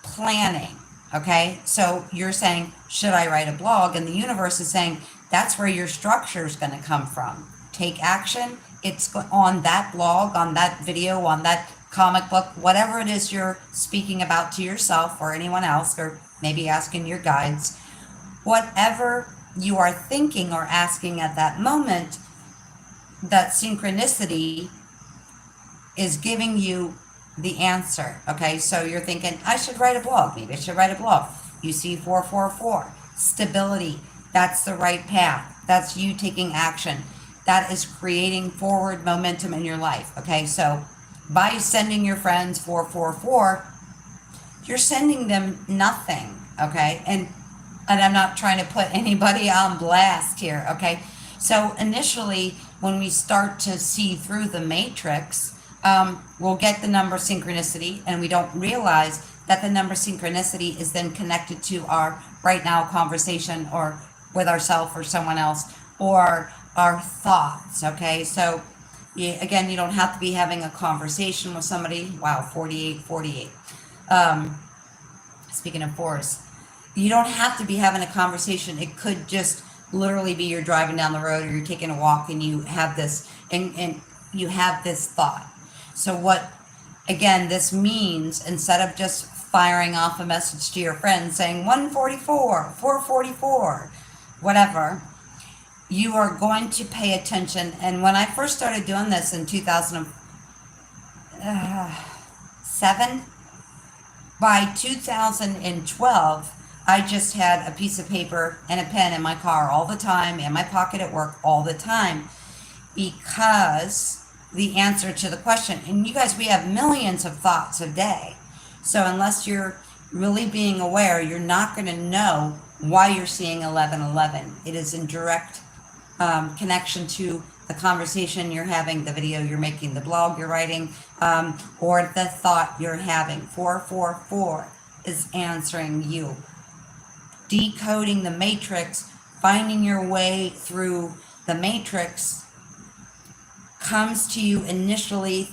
planning, okay? So you're saying, should I write a blog? And the universe is saying, that's where your structure is going to come from. Take action. It's on that blog, on that video, on that comic book, whatever it is you're speaking about to yourself or anyone else, or maybe asking your guides. Whatever you are thinking or asking at that moment, that synchronicity is giving you the answer, okay? So you're thinking, I should write a blog. Maybe I should write a blog. You see 444, stability. That's the right path. That's you taking action. That is creating forward momentum in your life, okay? So by sending your friends 444, you're sending them nothing, okay? And I'm not trying to put anybody on blast here, okay? So initially, when we start to see through the matrix, we'll get the number synchronicity, and we don't realize that the number synchronicity is then connected to our right now conversation, or with ourselves or someone else, or our thoughts, okay? So again, you don't have to be having a conversation with somebody. Wow, 48. Speaking of fours, you don't have to be having a conversation. It could just literally be you're driving down the road or you're taking a walk and you have this, and you have this thought. So what, again, this means, instead of just firing off a message to your friend saying 144, 444, whatever, you are going to pay attention. And when I first started doing this in 2007, by 2012, I just had a piece of paper and a pen in my car all the time, in my pocket at work all the time, because the answer to the question, and you guys, we have millions of thoughts a day. So unless you're really being aware, you're not going to know why you're seeing 1111. It is in direct connection to the conversation you're having, the video you're making, the blog you're writing, or the thought you're having. 444 is answering you. decoding the matrix, finding your way through the matrix, comes to you initially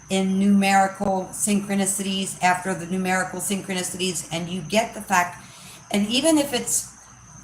in numerical synchronicities, after the numerical synchronicities, and you get the fact, and even if it's,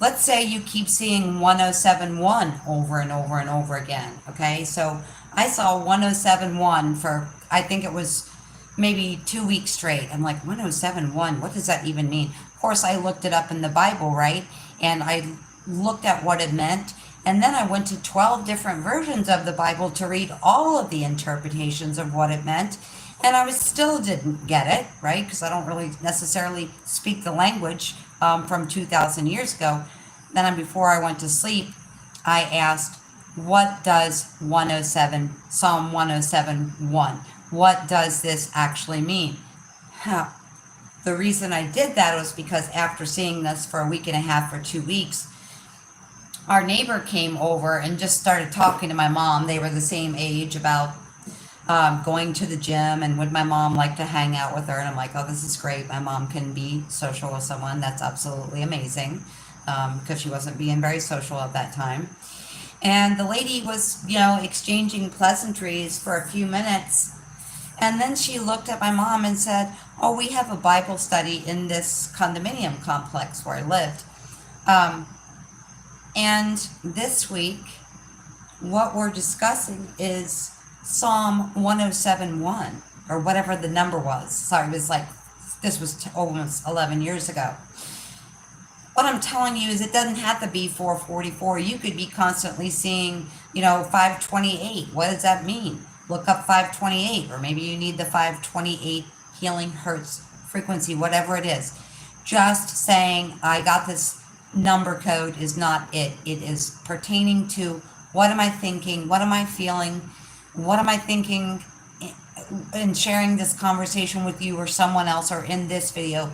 let's say you keep seeing 1071 over and over and over again, okay? So I saw 1071 for, I think it was maybe 2 weeks straight. I'm like, 1071, what does that even mean? Of course, I looked it up in the Bible, right? And I looked at what it meant. And then I went to 12 different versions of the Bible to read all of the interpretations of what it meant. And I still didn't get it, right? Because I don't really necessarily speak the language from 2,000 years ago. Then before I went to sleep, I asked, what does 107, Psalm 107:1, what does this actually mean? Huh. The reason I did that was because after seeing this for a week and a half or 2 weeks, our neighbor came over and just started talking to my mom. They were the same age, about going to the gym, and would my mom like to hang out with her? And I'm like, oh, this is great. My mom can be social with someone. That's absolutely amazing, because she wasn't being very social at that time. And the lady was, exchanging pleasantries for a few minutes. And then she looked at my mom and said, oh, we have a Bible study in this condominium complex where I lived. And this week, what we're discussing is Psalm 107:1, or whatever the number was. Sorry, it was like, this was almost 11 years ago. What I'm telling you is it doesn't have to be 444. You could be constantly seeing, 528. What does that mean? Look up 528, or maybe you need the 528 healing hertz frequency, whatever it is. Just saying, I got this number code is not it. It is pertaining to, what am I thinking? What am I feeling? What am I thinking in sharing this conversation with you or someone else, or in this video?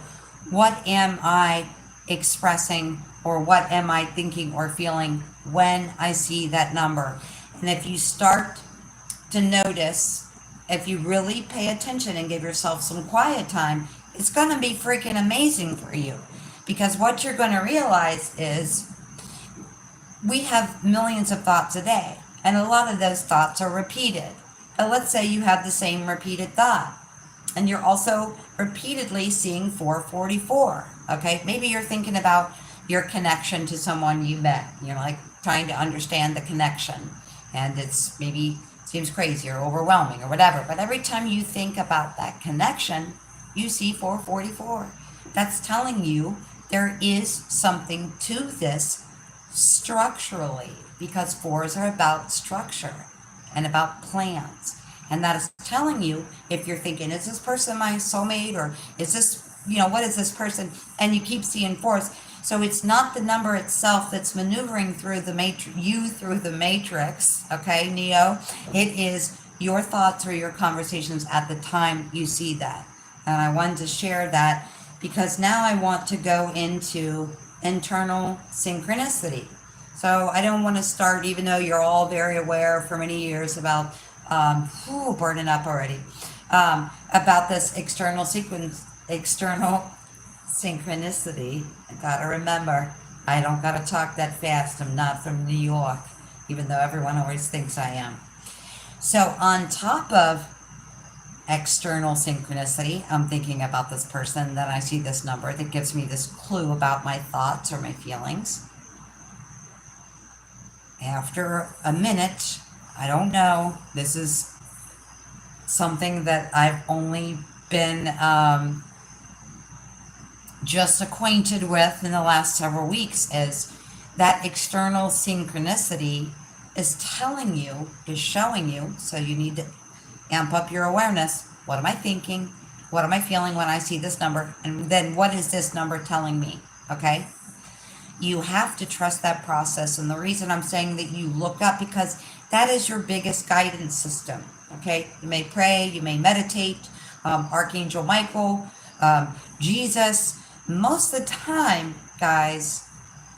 What am I expressing, or what am I thinking or feeling when I see that number? And if you start to notice, if you really pay attention and give yourself some quiet time, it's going to be freaking amazing for you. Because what you're going to realize is, we have millions of thoughts a day, and a lot of those thoughts are repeated. But let's say you have the same repeated thought, and you're also repeatedly seeing 444. Okay, maybe you're thinking about your connection to someone you met. You're like trying to understand the connection, and it's maybe seems crazy or overwhelming or whatever. But every time you think about that connection, you see 444. That's telling you there is something to this structurally, because fours are about structure and about plans. And that is telling you, if you're thinking, is this person my soulmate, or is this, what is this person? And you keep seeing fours. So it's not the number itself that's maneuvering through the through the matrix, okay, Neo? It is your thoughts or your conversations at the time you see that. And I wanted to share that, because now I want to go into internal synchronicity. So I don't want to start, even though you're all very aware for many years about, burning up already, about this external synchronicity. I gotta remember, I don't gotta talk that fast. I'm not from New York, even though everyone always thinks I am. So on top of external synchronicity, I'm thinking about this person, then I see this number that gives me this clue about my thoughts or my feelings. After a minute, I don't know, this is something that I've only been just acquainted with in the last several weeks, is that external synchronicity is telling you, is showing you, so you need to amp up your awareness. What am I thinking? What am I feeling when I see this number? And then what is this number telling me? Okay? You have to trust that process. And the reason I'm saying that you look up, because that is your biggest guidance system. Okay? You may pray, you may meditate, Archangel Michael, Jesus. Most of the time, guys,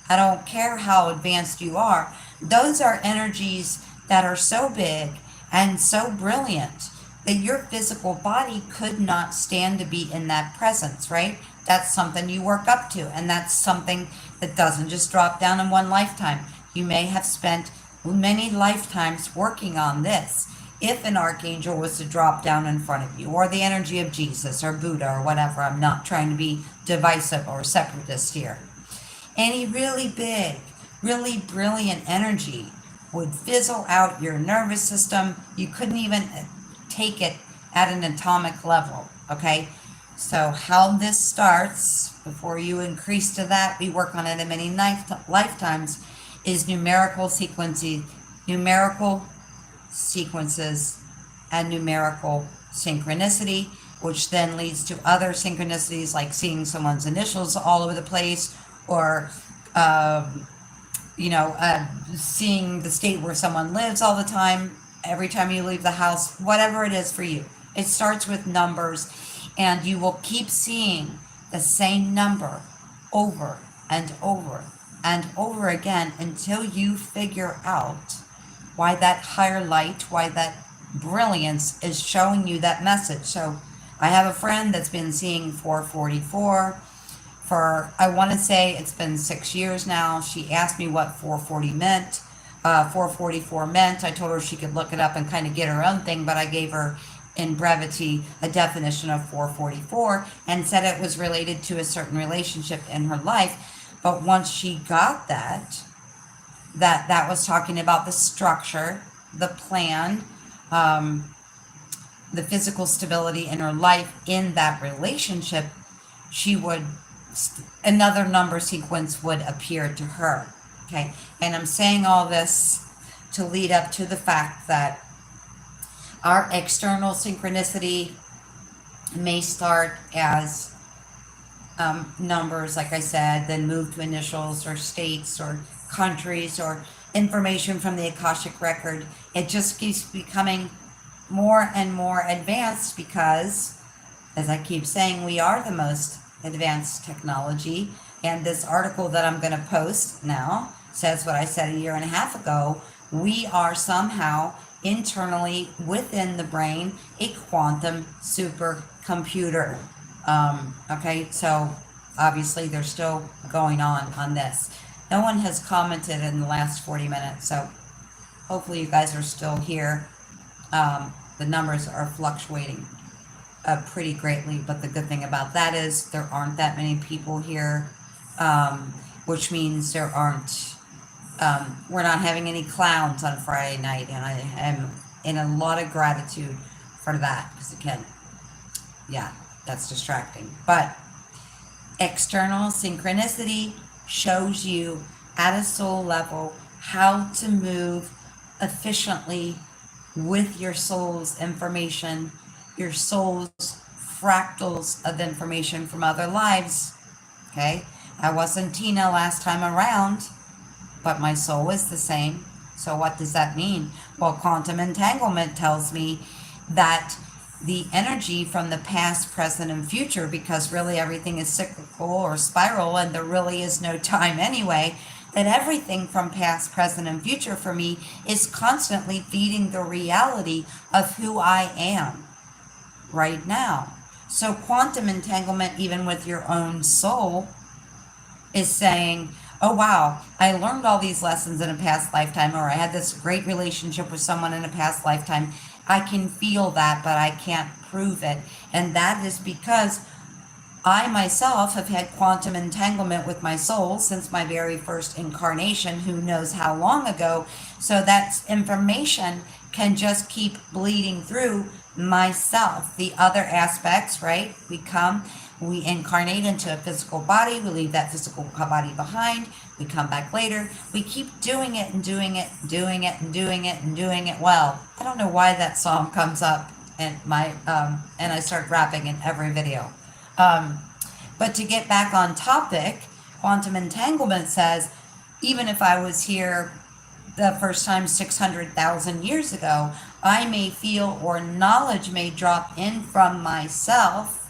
I don't care how advanced you are, those are energies that are so big and so brilliant that your physical body could not stand to be in that presence, right? That's something you work up to, and that's something that doesn't just drop down in one lifetime. You may have spent many lifetimes working on this. If an archangel was to drop down in front of you, or the energy of Jesus or Buddha or whatever, I'm not trying to be divisive or separatist here. Any really big, really brilliant energy would fizzle out your nervous system. You couldn't even take it at an atomic level, okay? So how this starts, before you increase to that, we work on it in many lifetimes, is numerical sequences and numerical synchronicity, which then leads to other synchronicities like seeing someone's initials all over the place, or seeing the state where someone lives all the time, every time you leave the house, whatever it is for you. It starts with numbers, and you will keep seeing the same number over and over and over again until you figure out why that higher light, why that brilliance is showing you that message. So I have a friend that's been seeing 444 for, I want to say it's been 6 years now. She asked me what 444 meant. I told her she could look it up and kind of get her own thing, but I gave her in brevity a definition of 444 and said it was related to a certain relationship in her life. But once she got that was talking about the structure, the plan, the physical stability in her life in that relationship, another number sequence would appear to her. Okay, and I'm saying all this to lead up to the fact that our external synchronicity may start as numbers, like I said, then move to initials or states or countries or information from the Akashic record. It just keeps becoming more and more advanced because, as I keep saying, we are the most advanced technology. And this article that I'm going to post now says what I said a year and a half ago. We are somehow internally within the brain a quantum supercomputer. Okay, so obviously they're still going on this. No one has commented in the last 40 minutes, so hopefully you guys are still here. The numbers are fluctuating pretty greatly, but the good thing about that is there aren't that many people here, which means there aren't we're not having any clowns on Friday night, and I am in a lot of gratitude for that, because again, yeah, that's distracting. But external synchronicity shows you at a soul level how to move efficiently with your soul's information, your soul's fractals of information from other lives. Okay, I wasn't Tina last time around, but my soul is the same. So what does that mean? Well, quantum entanglement tells me that the energy from the past, present, and future, because really everything is cyclical or spiral, and there really is no time anyway, that everything from past, present, and future for me is constantly feeding the reality of who I am right now. So quantum entanglement, even with your own soul, is saying, oh wow, I learned all these lessons in a past lifetime, or I had this great relationship with someone in a past lifetime. I can feel that, but I can't prove it. And that is because I myself have had quantum entanglement with my soul since my very first incarnation, who knows how long ago. So that information can just keep bleeding through myself. The other aspects, right? We incarnate into a physical body, we leave that physical body behind, we come back later, we keep doing it and doing it and doing it and doing it and doing it well. I don't know why that song comes up in my and I start rapping in every video. But to get back on topic, quantum entanglement says, even if I was here the first time 600,000 years ago, I may feel, or knowledge may drop in from myself,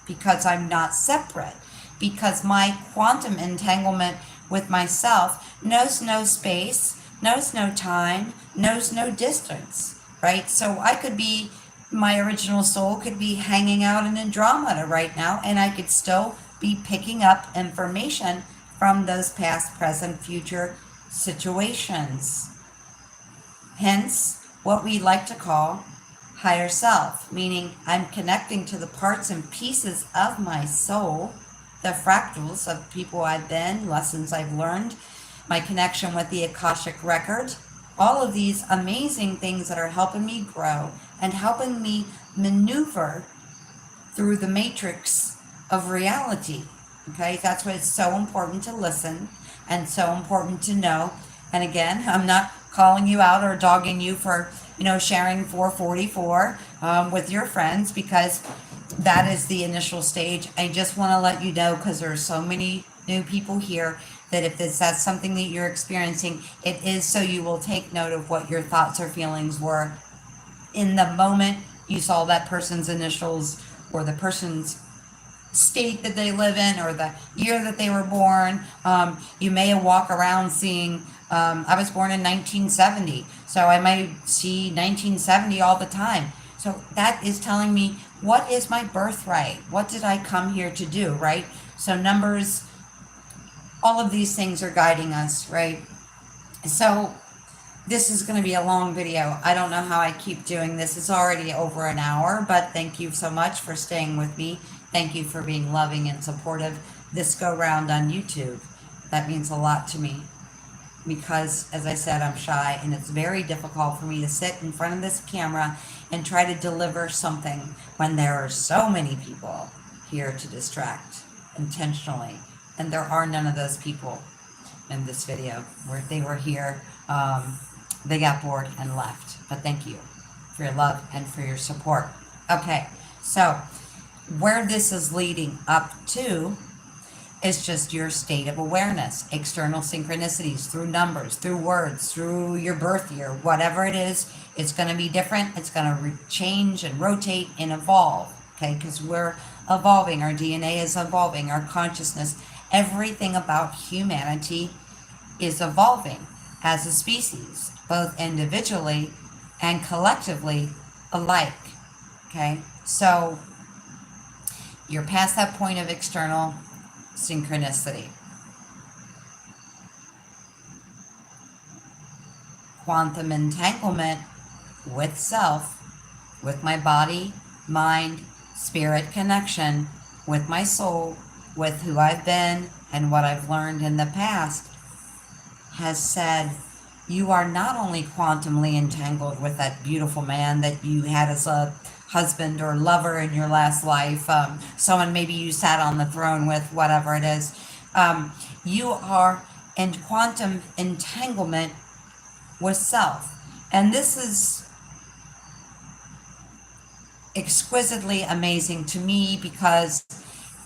because I'm not separate, because my quantum entanglement with myself knows no space, knows no time, knows no distance, right? So I could be, my original soul could be hanging out in Andromeda right now, and I could still be picking up information from those past, present, future situations. Hence, what we like to call higher self, meaning I'm connecting to the parts and pieces of my soul, the fractals of people I've been, lessons I've learned, my connection with the Akashic record, all of these amazing things that are helping me grow and helping me maneuver through the matrix of reality. Okay, that's why it's so important to listen and so important to know. And again, I'm not calling you out or dogging you for, sharing 444 with your friends, because that is the initial stage. I just want to let you know, because there are so many new people here, that if that's something that you're experiencing, it is so you will take note of what your thoughts or feelings were in the moment you saw that person's initials or the person's state that they live in or the year that they were born. You may walk around seeing, I was born in 1970, so I might see 1970 all the time. So that is telling me, what is my birthright? What did I come here to do, right? So numbers, all of these things are guiding us, right? So this is going to be a long video. I don't know how I keep doing this. It's already over an hour, but thank you so much for staying with me. Thank you for being loving and supportive this go round on YouTube. That means a lot to me, because, as I said, I'm shy, and it's very difficult for me to sit in front of this camera and try to deliver something when there are so many people here to distract intentionally. And there are none of those people in this video. Where they were here, they got bored and left. But thank you for your love and for your support. Okay, so where this is leading up to is just your state of awareness, external synchronicities through numbers, through words, through your birth year, whatever it is. It's going to be different. It's going to change and rotate and evolve, okay? Because we're evolving. Our DNA is evolving. Our consciousness, everything about humanity is evolving as a species, both individually and collectively alike, okay? So you're past that point of external synchronicity. Quantum entanglement with self, with my body, mind, spirit connection, with my soul, with who I've been and what I've learned in the past, has said, you are not only quantumly entangled with that beautiful man that you had as a husband or lover in your last life, someone maybe you sat on the throne with, whatever it is. You are in quantum entanglement with self. And this is exquisitely amazing to me, because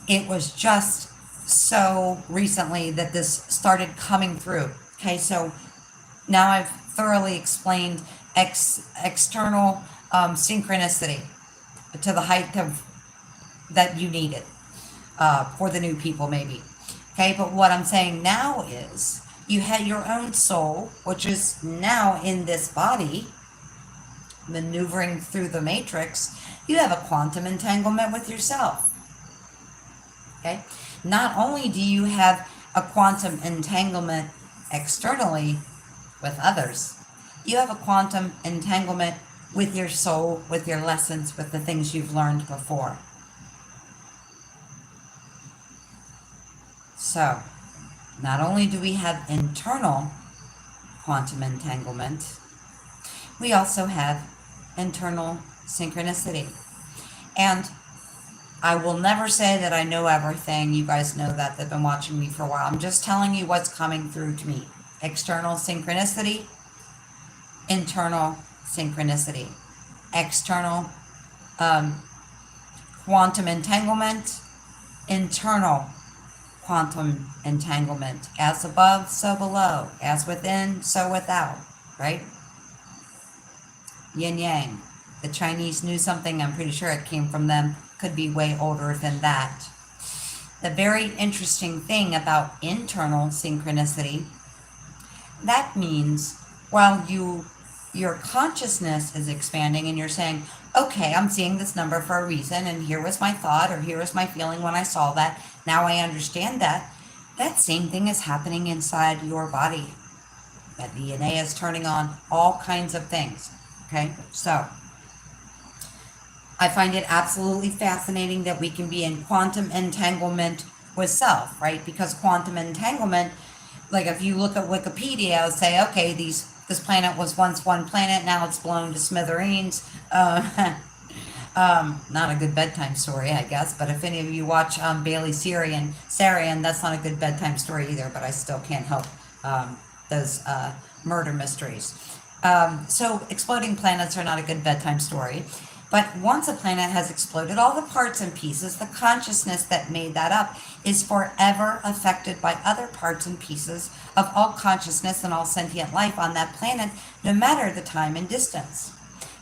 it was just so recently that this started coming through. Okay, so now I've thoroughly explained external synchronicity to the height of that you need it for the new people maybe. Okay, but what I'm saying now is you had your own soul, which is now in this body, maneuvering through the matrix. You have a quantum entanglement with yourself. Okay, not only do you have a quantum entanglement externally with others, you have a quantum entanglement with your soul, with your lessons, with the things you've learned before. So, not only do we have internal quantum entanglement, we also have internal synchronicity. And I will never say that I know everything. You guys know that, they've been watching me for a while. I'm just telling you what's coming through to me. External synchronicity, internal synchronicity, external quantum entanglement, internal quantum entanglement. As above, so below. As within, so without. Right? Yin yang. The Chinese knew something. I'm pretty sure it came from them. Could be way older than that. The very interesting thing about internal synchronicity, that means while your consciousness is expanding and you're saying, okay, I'm seeing this number for a reason, and here was my thought, or here was my feeling when I saw that. Now I understand that. That same thing is happening inside your body. That DNA is turning on all kinds of things. Okay, so I find it absolutely fascinating that we can be in quantum entanglement with self, right? Because quantum entanglement, like if you look at Wikipedia, it'll say, okay, this planet was once one planet, now it's blown to smithereens. Not a good bedtime story, I guess. But if any of you watch Bailey Sarian, that's not a good bedtime story either. But I still can't help those murder mysteries. So exploding planets are not a good bedtime story. But once a planet has exploded, all the parts and pieces, the consciousness that made that up, is forever affected by other parts and pieces of all consciousness and all sentient life on that planet, no matter the time and distance.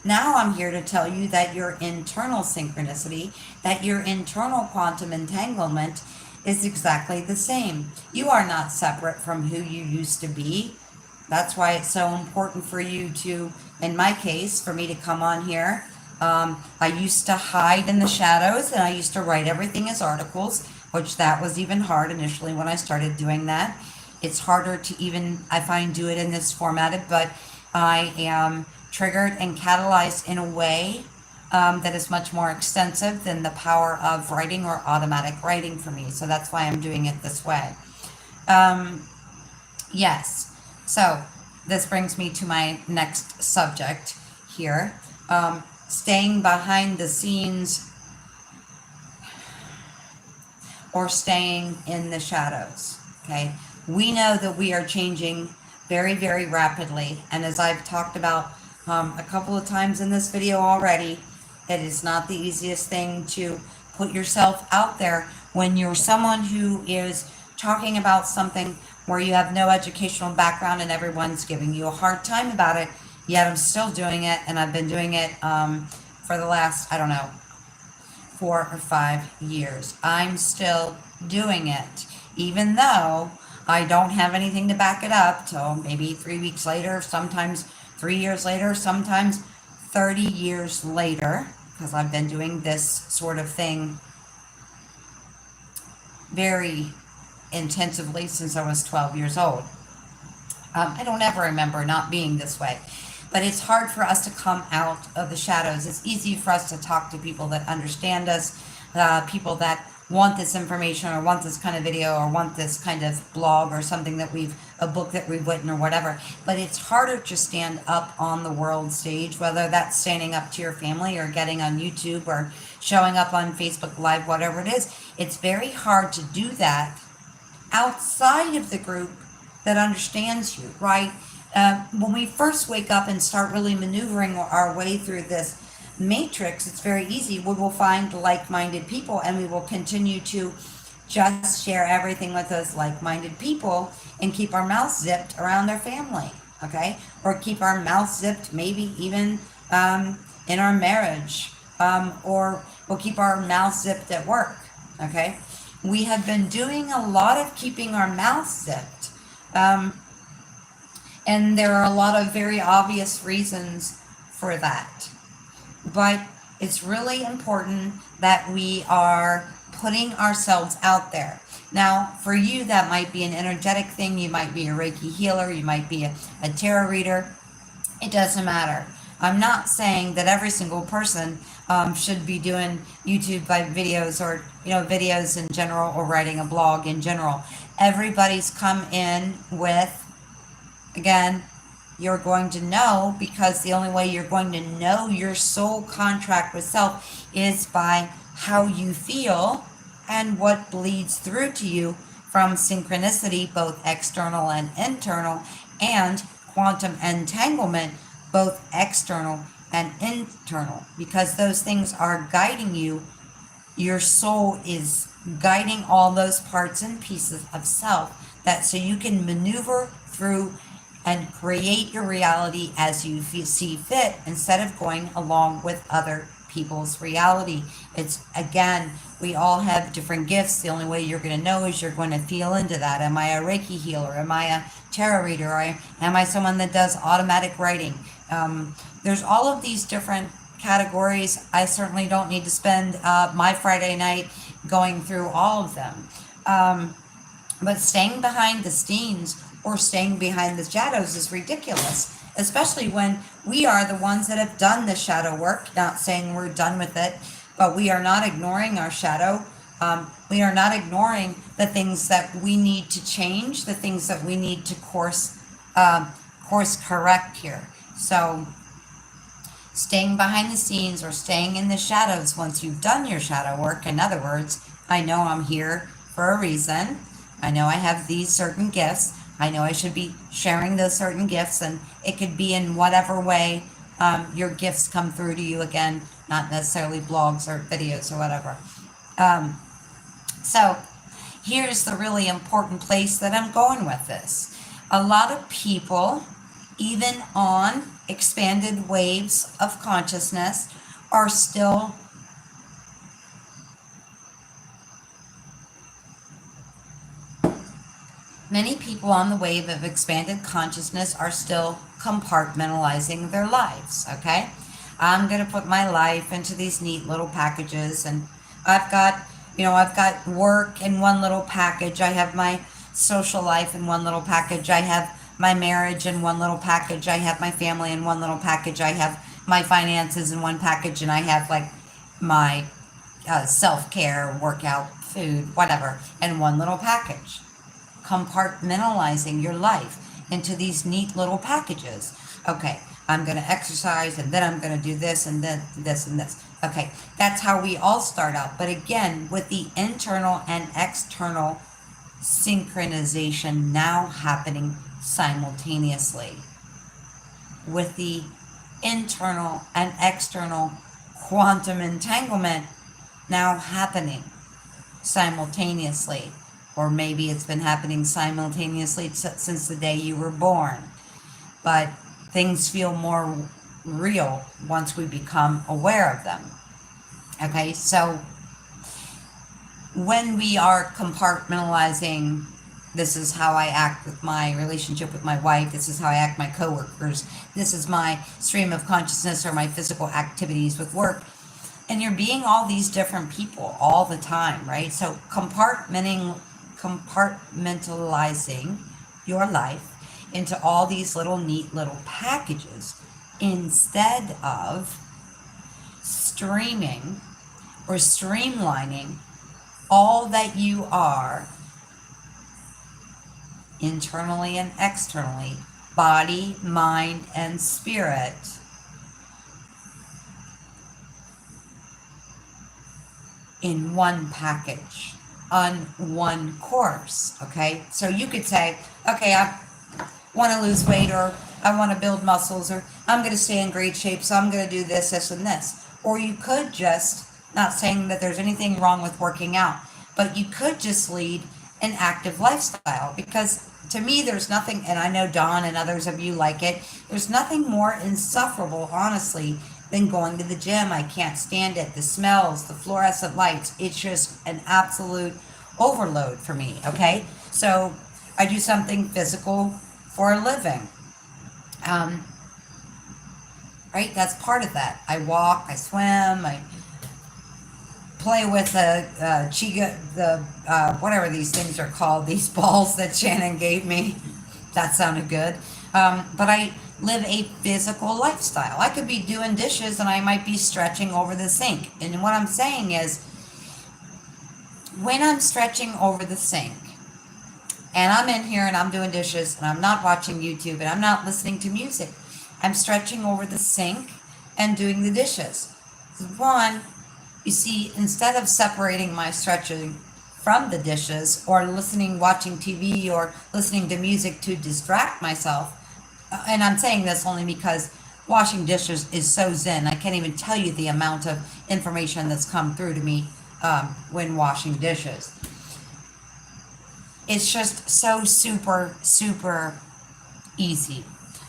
Now I'm here to tell you that your internal synchronicity, that your internal quantum entanglement is exactly the same. You are not separate from who you used to be. That's why it's so important for you to, in my case, for me to come on here. I used to hide in the shadows and I used to write everything as articles, which that was even hard initially when I started doing that. It's harder to even, I find, do it in this formatted, but I am triggered and catalyzed in a way that is much more extensive than the power of writing or automatic writing for me. So that's why I'm doing it this way. Yes. So this brings me to my next subject here. Staying behind the scenes or staying in the shadows. Okay. We know that we are changing very, very rapidly. And as I've talked about a couple of times in this video already, it is not the easiest thing to put yourself out there when you're someone who is talking about something where you have no educational background and everyone's giving you a hard time about it. Yet I'm still doing it, and I've been doing it for the last, I don't know, 4 or 5 years. I'm still doing it, even though I don't have anything to back it up till maybe 3 weeks later, sometimes 3 years later, sometimes 30 years later, because I've been doing this sort of thing very intensively since I was 12 years old. I don't ever remember not being this way. But it's hard for us to come out of the shadows. It's easy for us to talk to people that understand us, people that want this information or want this kind of video or want this kind of blog or something that a book that we've written or whatever. But it's harder to stand up on the world stage, whether that's standing up to your family or getting on YouTube or showing up on Facebook Live, whatever it is. It's very hard to do that outside of the group that understands you, right? When we first wake up and start really maneuvering our way through this matrix, it's very easy. We will find like-minded people and we will continue to just share everything with those like-minded people and keep our mouth zipped around their family, okay? Or keep our mouth zipped maybe even in our marriage, or we'll keep our mouth zipped at work, okay? We have been doing a lot of keeping our mouths zipped. And there are a lot of very obvious reasons for that. But it's really important that we are putting ourselves out there. Now, for you, that might be an energetic thing. You might be a Reiki healer. You might be a tarot reader. It doesn't matter. I'm not saying that every single person should be doing YouTube videos or videos in general or writing a blog in general. Everybody's come in with, again, you're going to know, because the only way you're going to know your soul contract with self is by how you feel and what bleeds through to you from synchronicity, both external and internal, and quantum entanglement, both external and internal, because those things are guiding you. Your soul is guiding all those parts and pieces of self, that so you can maneuver through and create your reality as you see fit, instead of going along with other people's reality. It's, again, we all have different gifts. The only way you're going to know is you're going to feel into that. Am I a Reiki healer? Am I a tarot reader? Or am I someone that does automatic writing? There's all of these different categories. I certainly don't need to spend my Friday night going through all of them. But staying behind the scenes or staying behind the shadows is ridiculous, especially when we are the ones that have done the shadow work. Not saying we're done with it, but we are not ignoring our shadow. We are not ignoring the things that we need to change, the things that we need to course correct here. So staying behind the scenes or staying in the shadows once you've done your shadow work. In other words, I know I'm here for a reason. I know I have these certain gifts. I know I should be sharing those certain gifts, and it could be in whatever way your gifts come through to you. Again, not necessarily blogs or videos or whatever. So here's the really important place that I'm going with this. A lot of people, even on expanded waves of consciousness, are still many people on the wave of expanded consciousness are still compartmentalizing their lives. Okay, I'm going to put my life into these neat little packages, and I've got work in one little package. I have my social life in one little package. I have my marriage in one little package. I have my family in one little package. I have my finances in one package, and I have like my self-care, workout, food, whatever, in one little package. Compartmentalizing your life into these neat little packages. Okay, I'm going to exercise, and then I'm going to do this, and then this and this. Okay, that's how we all start out. But again, with the internal and external synchronization now happening simultaneously, with the internal and external quantum entanglement now happening simultaneously, or maybe it's been happening simultaneously since the day you were born, but things feel more real once we become aware of them. Okay, so when we are compartmentalizing, this is how I act with my relationship with my wife, this is how I act with my coworkers, this is my stream of consciousness or my physical activities with work, and you're being all these different people all the time, right? So compartmentalizing your life into all these little neat little packages instead of streaming or streamlining all that you are internally and externally, body, mind, and spirit, in one package, on one course. Okay, so you could say, okay, I want to lose weight, or I want to build muscles, or I'm going to stay in great shape, so I'm going to do this, this, and this. Or you could just, not saying that there's anything wrong with working out, but you could just lead an active lifestyle. Because to me, there's nothing, and I know Dawn and others of you like it, there's nothing more insufferable, honestly, than going to the gym. I can't stand it. The smells, the fluorescent lights, it's just an absolute overload for me, okay? So I do something physical for a living. Right, that's part of that. I walk, I swim, I play with whatever these things are called, these balls that Shannon gave me. That sounded good. But I live a physical lifestyle. I could be doing dishes and I might be stretching over the sink. And what I'm saying is, when I'm stretching over the sink, and I'm in here and I'm doing dishes and I'm not watching YouTube and I'm not listening to music, I'm stretching over the sink and doing the dishes. One, you see, instead of separating my stretching from the dishes, or watching TV or listening to music to distract myself, and I'm saying this only because washing dishes is so zen. I can't even tell you the amount of information that's come through to me when washing dishes. It's just so super, super easy.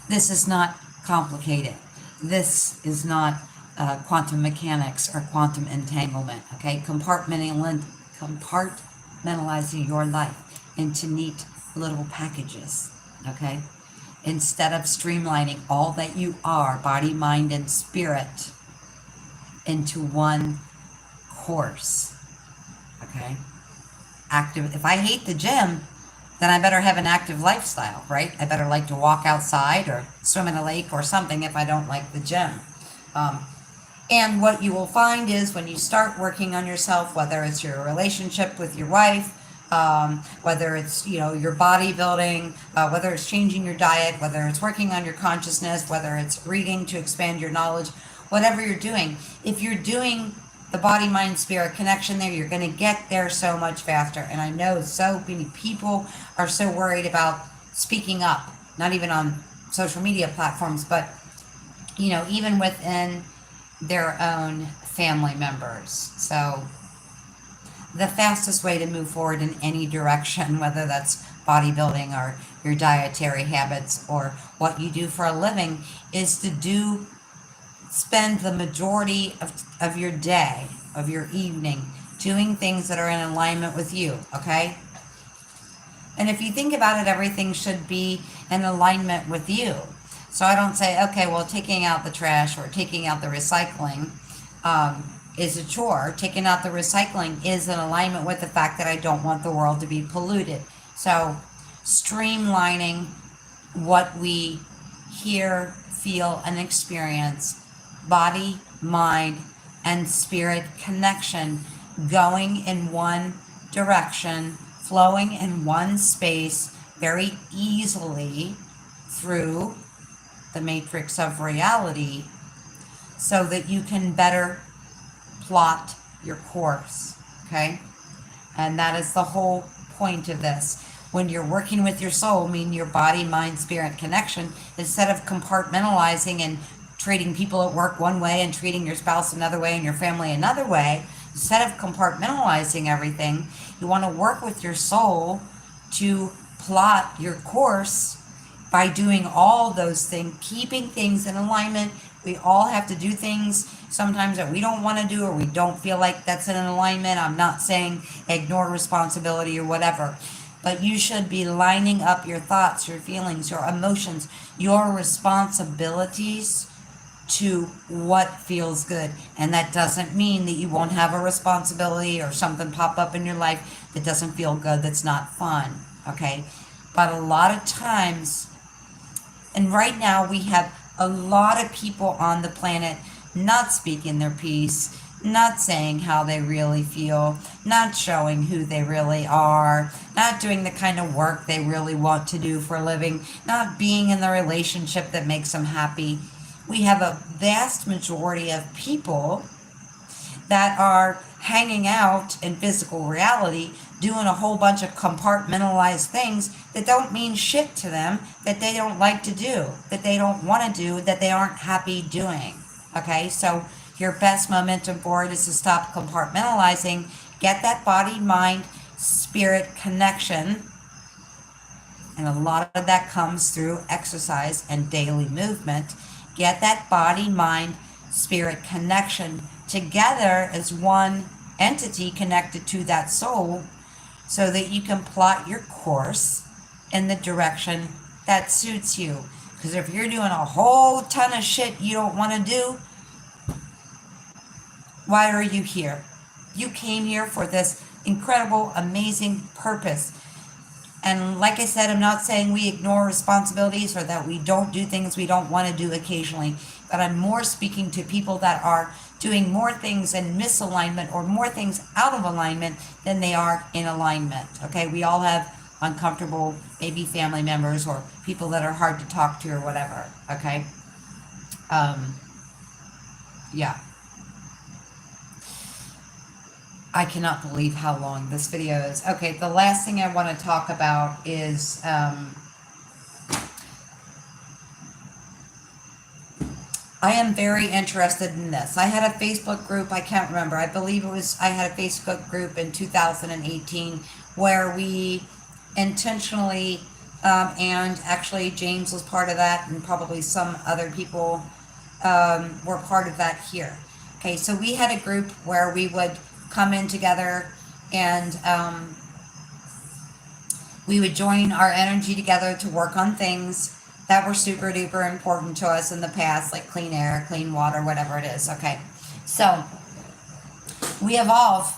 This is not complicated. This is not quantum mechanics or quantum entanglement, okay? Compartmentalizing your life into neat little packages, okay? Instead of streamlining all that you are, body, mind, and spirit, into one course. Okay? Active. If I hate the gym, then I better have an active lifestyle, right? I better like to walk outside or swim in a lake or something if I don't like the gym. Um, and what you will find is when you start working on yourself, whether it's your relationship with your wife, whether it's your bodybuilding, whether it's changing your diet, whether it's working on your consciousness, whether it's reading to expand your knowledge, whatever you're doing, if you're doing the body mind spirit connection there, you're going to get there so much faster. And I know so many people are so worried about speaking up, not even on social media platforms, but even within their own family members. So the fastest way to move forward in any direction, whether that's bodybuilding or your dietary habits or what you do for a living, is to spend the majority of your day, of your evening, doing things that are in alignment with you, okay? And if you think about it, everything should be in alignment with you. So I don't say, okay, well, taking out the trash or taking out the recycling is a chore. Taking out the recycling is in alignment with the fact that I don't want the world to be polluted. So streamlining what we hear, feel, and experience, body, mind, and spirit connection, going in one direction, flowing in one space very easily through the matrix of reality so that you can better plot your course, okay? And that is the whole point of this. When you're working with your soul, meaning your body, mind, spirit connection, instead of compartmentalizing and treating people at work one way and treating your spouse another way and your family another way, instead of compartmentalizing everything, you want to work with your soul to plot your course by doing all those things, keeping things in alignment. We all have to do things sometimes that we don't want to do or we don't feel like that's in alignment. I'm not saying ignore responsibility or whatever, but you should be lining up your thoughts, your feelings, your emotions, your responsibilities to what feels good. And that doesn't mean that you won't have a responsibility or something pop up in your life that doesn't feel good, that's not fun, okay? But a lot of times, and right now we have a lot of people on the planet not speaking their piece, not saying how they really feel, not showing who they really are, not doing the kind of work they really want to do for a living, not being in the relationship that makes them happy. We have a vast majority of people that are hanging out in physical reality, doing a whole bunch of compartmentalized things that don't mean shit to them, that they don't like to do, that they don't want to do, that they aren't happy doing. Okay, so your best momentum forward is to stop compartmentalizing, get that body, mind, spirit connection. And a lot of that comes through exercise and daily movement. Get that body, mind, spirit connection together as one entity connected to that soul so that you can plot your course in the direction that suits you. Because if you're doing a whole ton of shit you don't want to do, why are you here? You came here for this incredible, amazing purpose. And like I said, I'm not saying we ignore responsibilities or that we don't do things we don't want to do occasionally, but I'm more speaking to people that are doing more things in misalignment or more things out of alignment than they are in alignment. Okay, we all have uncomfortable, maybe family members or people that are hard to talk to or whatever. Okay, yeah. I cannot believe how long this video is. Okay, the last thing I want to talk about is I am very interested in this. I had a Facebook group, I can't remember, I believe I had a Facebook group in 2018 where we intentionally, and actually James was part of that and probably some other people were part of that here. Okay, so we had a group where we would come in together and we would join our energy together to work on things that were super duper important to us in the past, like clean air, clean water, whatever it is. Okay, So we evolve,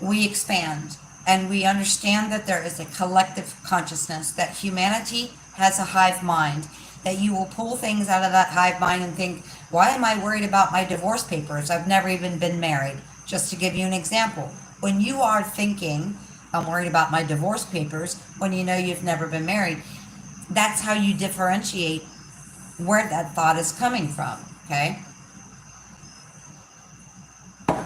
we expand, and we understand that there is a collective consciousness, that humanity has a hive mind, that you will pull things out of that hive mind and think, why am I worried about my divorce papers? I've never even been married. Just to give you an example, when you are thinking, I'm worried about my divorce papers, when you know you've never been married, that's how you differentiate where that thought is coming from, okay?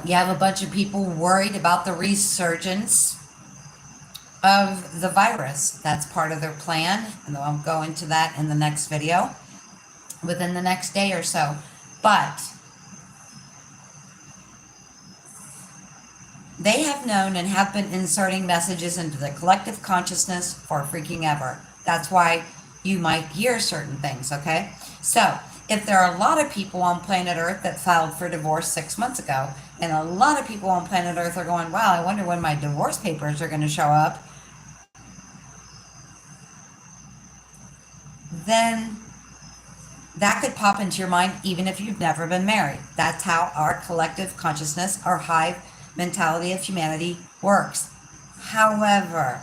You have a bunch of people worried about the resurgence of the virus. That's part of their plan, and I'll go into that in the next video within the next day or so. But they have known and have been inserting messages into the collective consciousness for freaking ever. That's why you might hear certain things, okay? So, if there are a lot of people on planet Earth that filed for divorce 6 months ago, and a lot of people on planet Earth are going, wow, I wonder when my divorce papers are going to show up, then that could pop into your mind even if you've never been married. That's how our collective consciousness, our hive mentality of humanity works. However,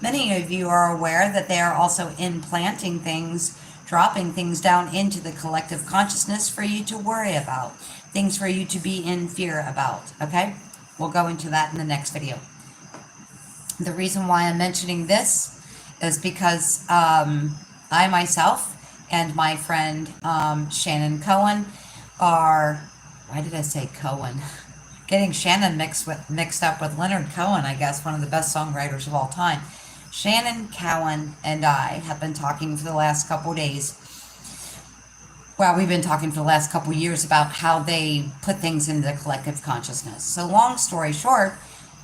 many of you are aware that they are also implanting things, dropping things down into the collective consciousness for you to worry about, things for you to be in fear about, okay? We'll go into that in the next video. The reason why I'm mentioning this is because I myself and my friend Shannon Cohen are, why did I say Cohen? Getting Shannon mixed up with Leonard Cohen, I guess, one of the best songwriters of all time. Shannon Cohen and I have been talking for the last couple days. Well, we've been talking for the last couple years about how they put things into the collective consciousness. So long story short,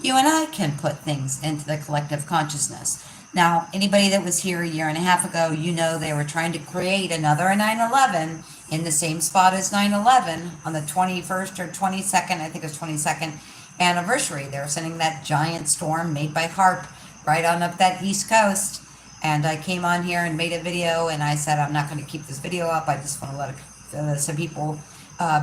you and I can put things into the collective consciousness. Now, anybody that was here a year and a half ago, you know they were trying to create another 9/11 in the same spot as 9/11 on the 21st or 22nd, I think it was 22nd anniversary. They were sending that giant storm made by HARP right on up that East Coast. And I came on here and made a video, and I said I'm not going to keep this video up. I just want to let some people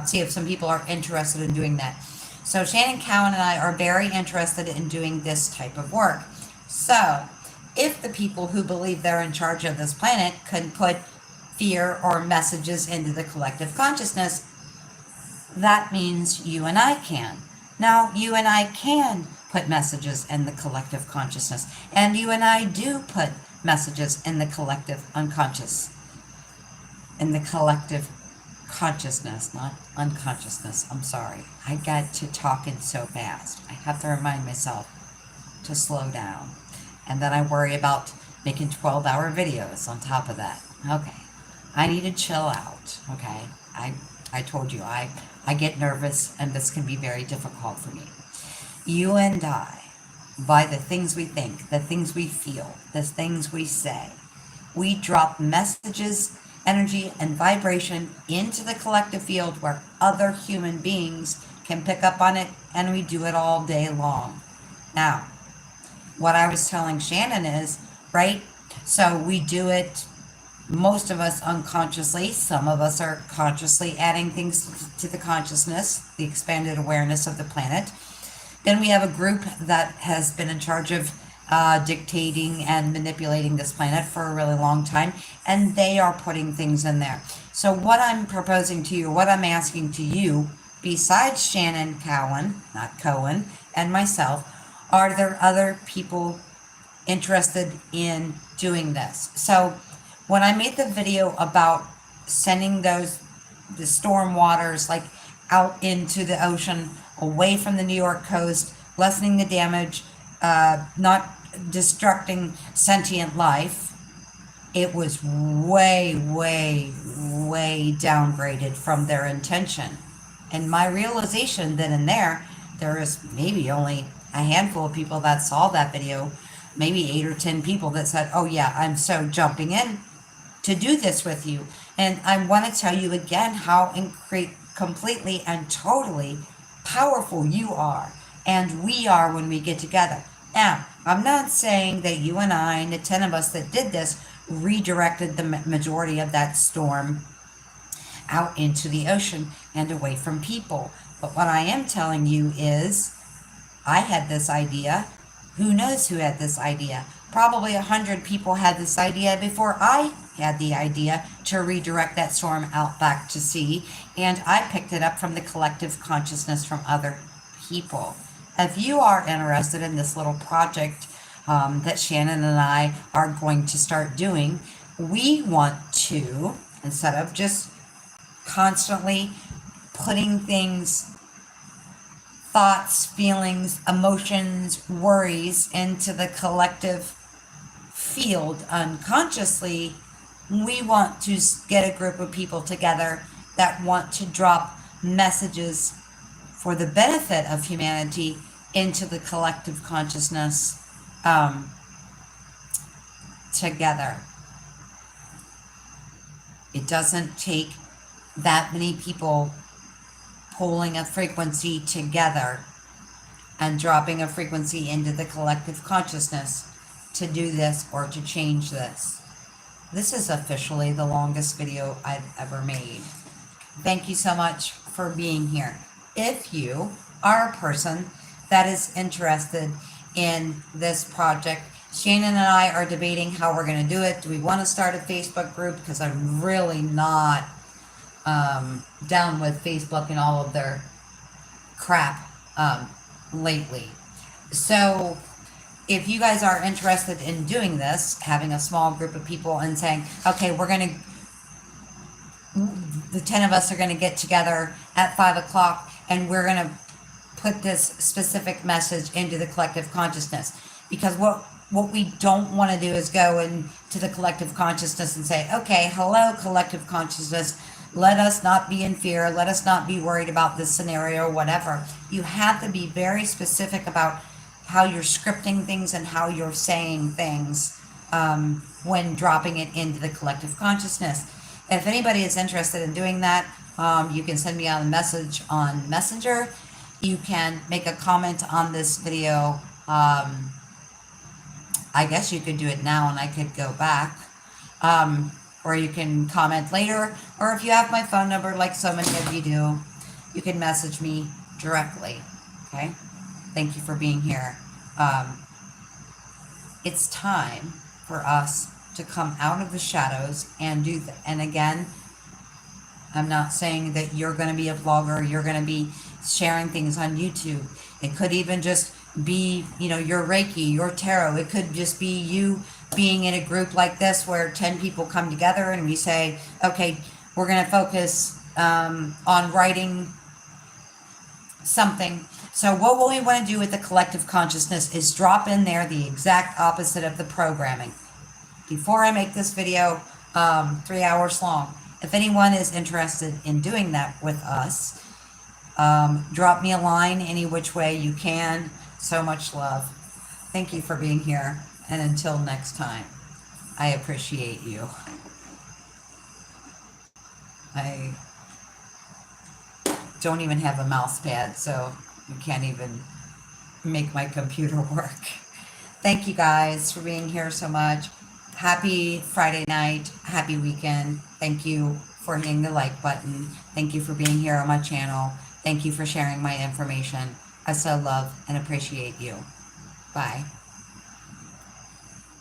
see if some people are interested in doing that. So Shannon Cowan and I are very interested in doing this type of work. So if the people who believe they're in charge of this planet could put fear or messages into the collective consciousness, that means you and I can. Now, you and I can put messages in the collective consciousness, and you and I do put messages in the collective unconscious, in the collective consciousness, not unconsciousness. I'm sorry. I got to talking so fast. I have to remind myself to slow down. And then I worry about making 12-hour videos on top of that. Okay. I need to chill out. Okay. I told you, I get nervous, and this can be very difficult for me. You and I, by the things we think, the things we feel, the things we say, we drop messages, energy, and vibration into the collective field where other human beings can pick up on it, and we do it all day long. Now, what I was telling Shannon is, right, so we do it, most of us unconsciously, some of us are consciously adding things to the consciousness, the expanded awareness of the planet. Then we have a group that has been in charge of dictating and manipulating this planet for a really long time, and they are putting things in there. So what I'm proposing to you, what I'm asking to you, besides Shannon Cowan, not Cohen, and myself, are there other people interested in doing this? So when I made the video about sending the storm waters like out into the ocean, away from the New York coast, lessening the damage, not destructing sentient life, it was way, way, way downgraded from their intention. And my realization then and there is maybe only a handful of people that saw that video, maybe 8 or 10 people that said, oh yeah, I'm so jumping in to do this with you. And I want to tell you again how completely and totally powerful you are, and we are when we get together. Now, I'm not saying that you and I and the 10 of us that did this redirected the majority of that storm out into the ocean and away from people. But what I am telling you is, I had this idea. Who knows who had this idea? Probably 100 people had this idea before I had the idea to redirect that storm out back to sea. And I picked it up from the collective consciousness from other people. If you are interested in this little project that Shannon and I are going to start doing, we want to, instead of just constantly putting things, thoughts, feelings, emotions, worries into the collective field unconsciously, we want to get a group of people together that want to drop messages for the benefit of humanity into the collective consciousness together. It doesn't take that many people pulling a frequency together and dropping a frequency into the collective consciousness to do this or to change this. This is officially the longest video I've ever made. Thank you so much for being here. If you are a person that is interested in this project, Shannon and I are debating how we're going to do it. Do we want to start a Facebook group? Because I'm really not down with Facebook and all of their crap lately. So if you guys are interested in doing this, having a small group of people and saying, okay, the 10 of us are going to get together at 5 o'clock and we're going to put this specific message into the collective consciousness. Because what we don't want to do is go into the collective consciousness and say, okay, hello, collective consciousness, let us not be in fear, let us not be worried about this scenario or whatever. You have to be very specific about how you're scripting things and how you're saying things when dropping it into the collective consciousness. If anybody is interested in doing that, you can send me a message on Messenger. You can make a comment on this video. I guess you could do it now and I could go back. Or you can comment later. Or if you have my phone number, like so many of you do, you can message me directly. Okay? Thank you for being here. It's time for us to come out of the shadows and do that. And again, I'm not saying that you're going to be a vlogger, you're going to be sharing things on YouTube. It could even just be, your Reiki, your tarot. It could just be you being in a group like this where 10 people come together and we say, okay, we're going to focus on writing something. So what we want to do with the collective consciousness is drop in there the exact opposite of the programming. Before I make this video 3 hours long, if anyone is interested in doing that with us, drop me a line any which way you can. So much love. Thank you for being here. And until next time, I appreciate you. I don't even have a mouse pad, so you can't even make my computer work. Thank you guys for being here so much. Happy Friday night. Happy weekend. Thank you for hitting the like button. Thank you for being here on my channel. Thank you for sharing my information. I so love and appreciate you. Bye.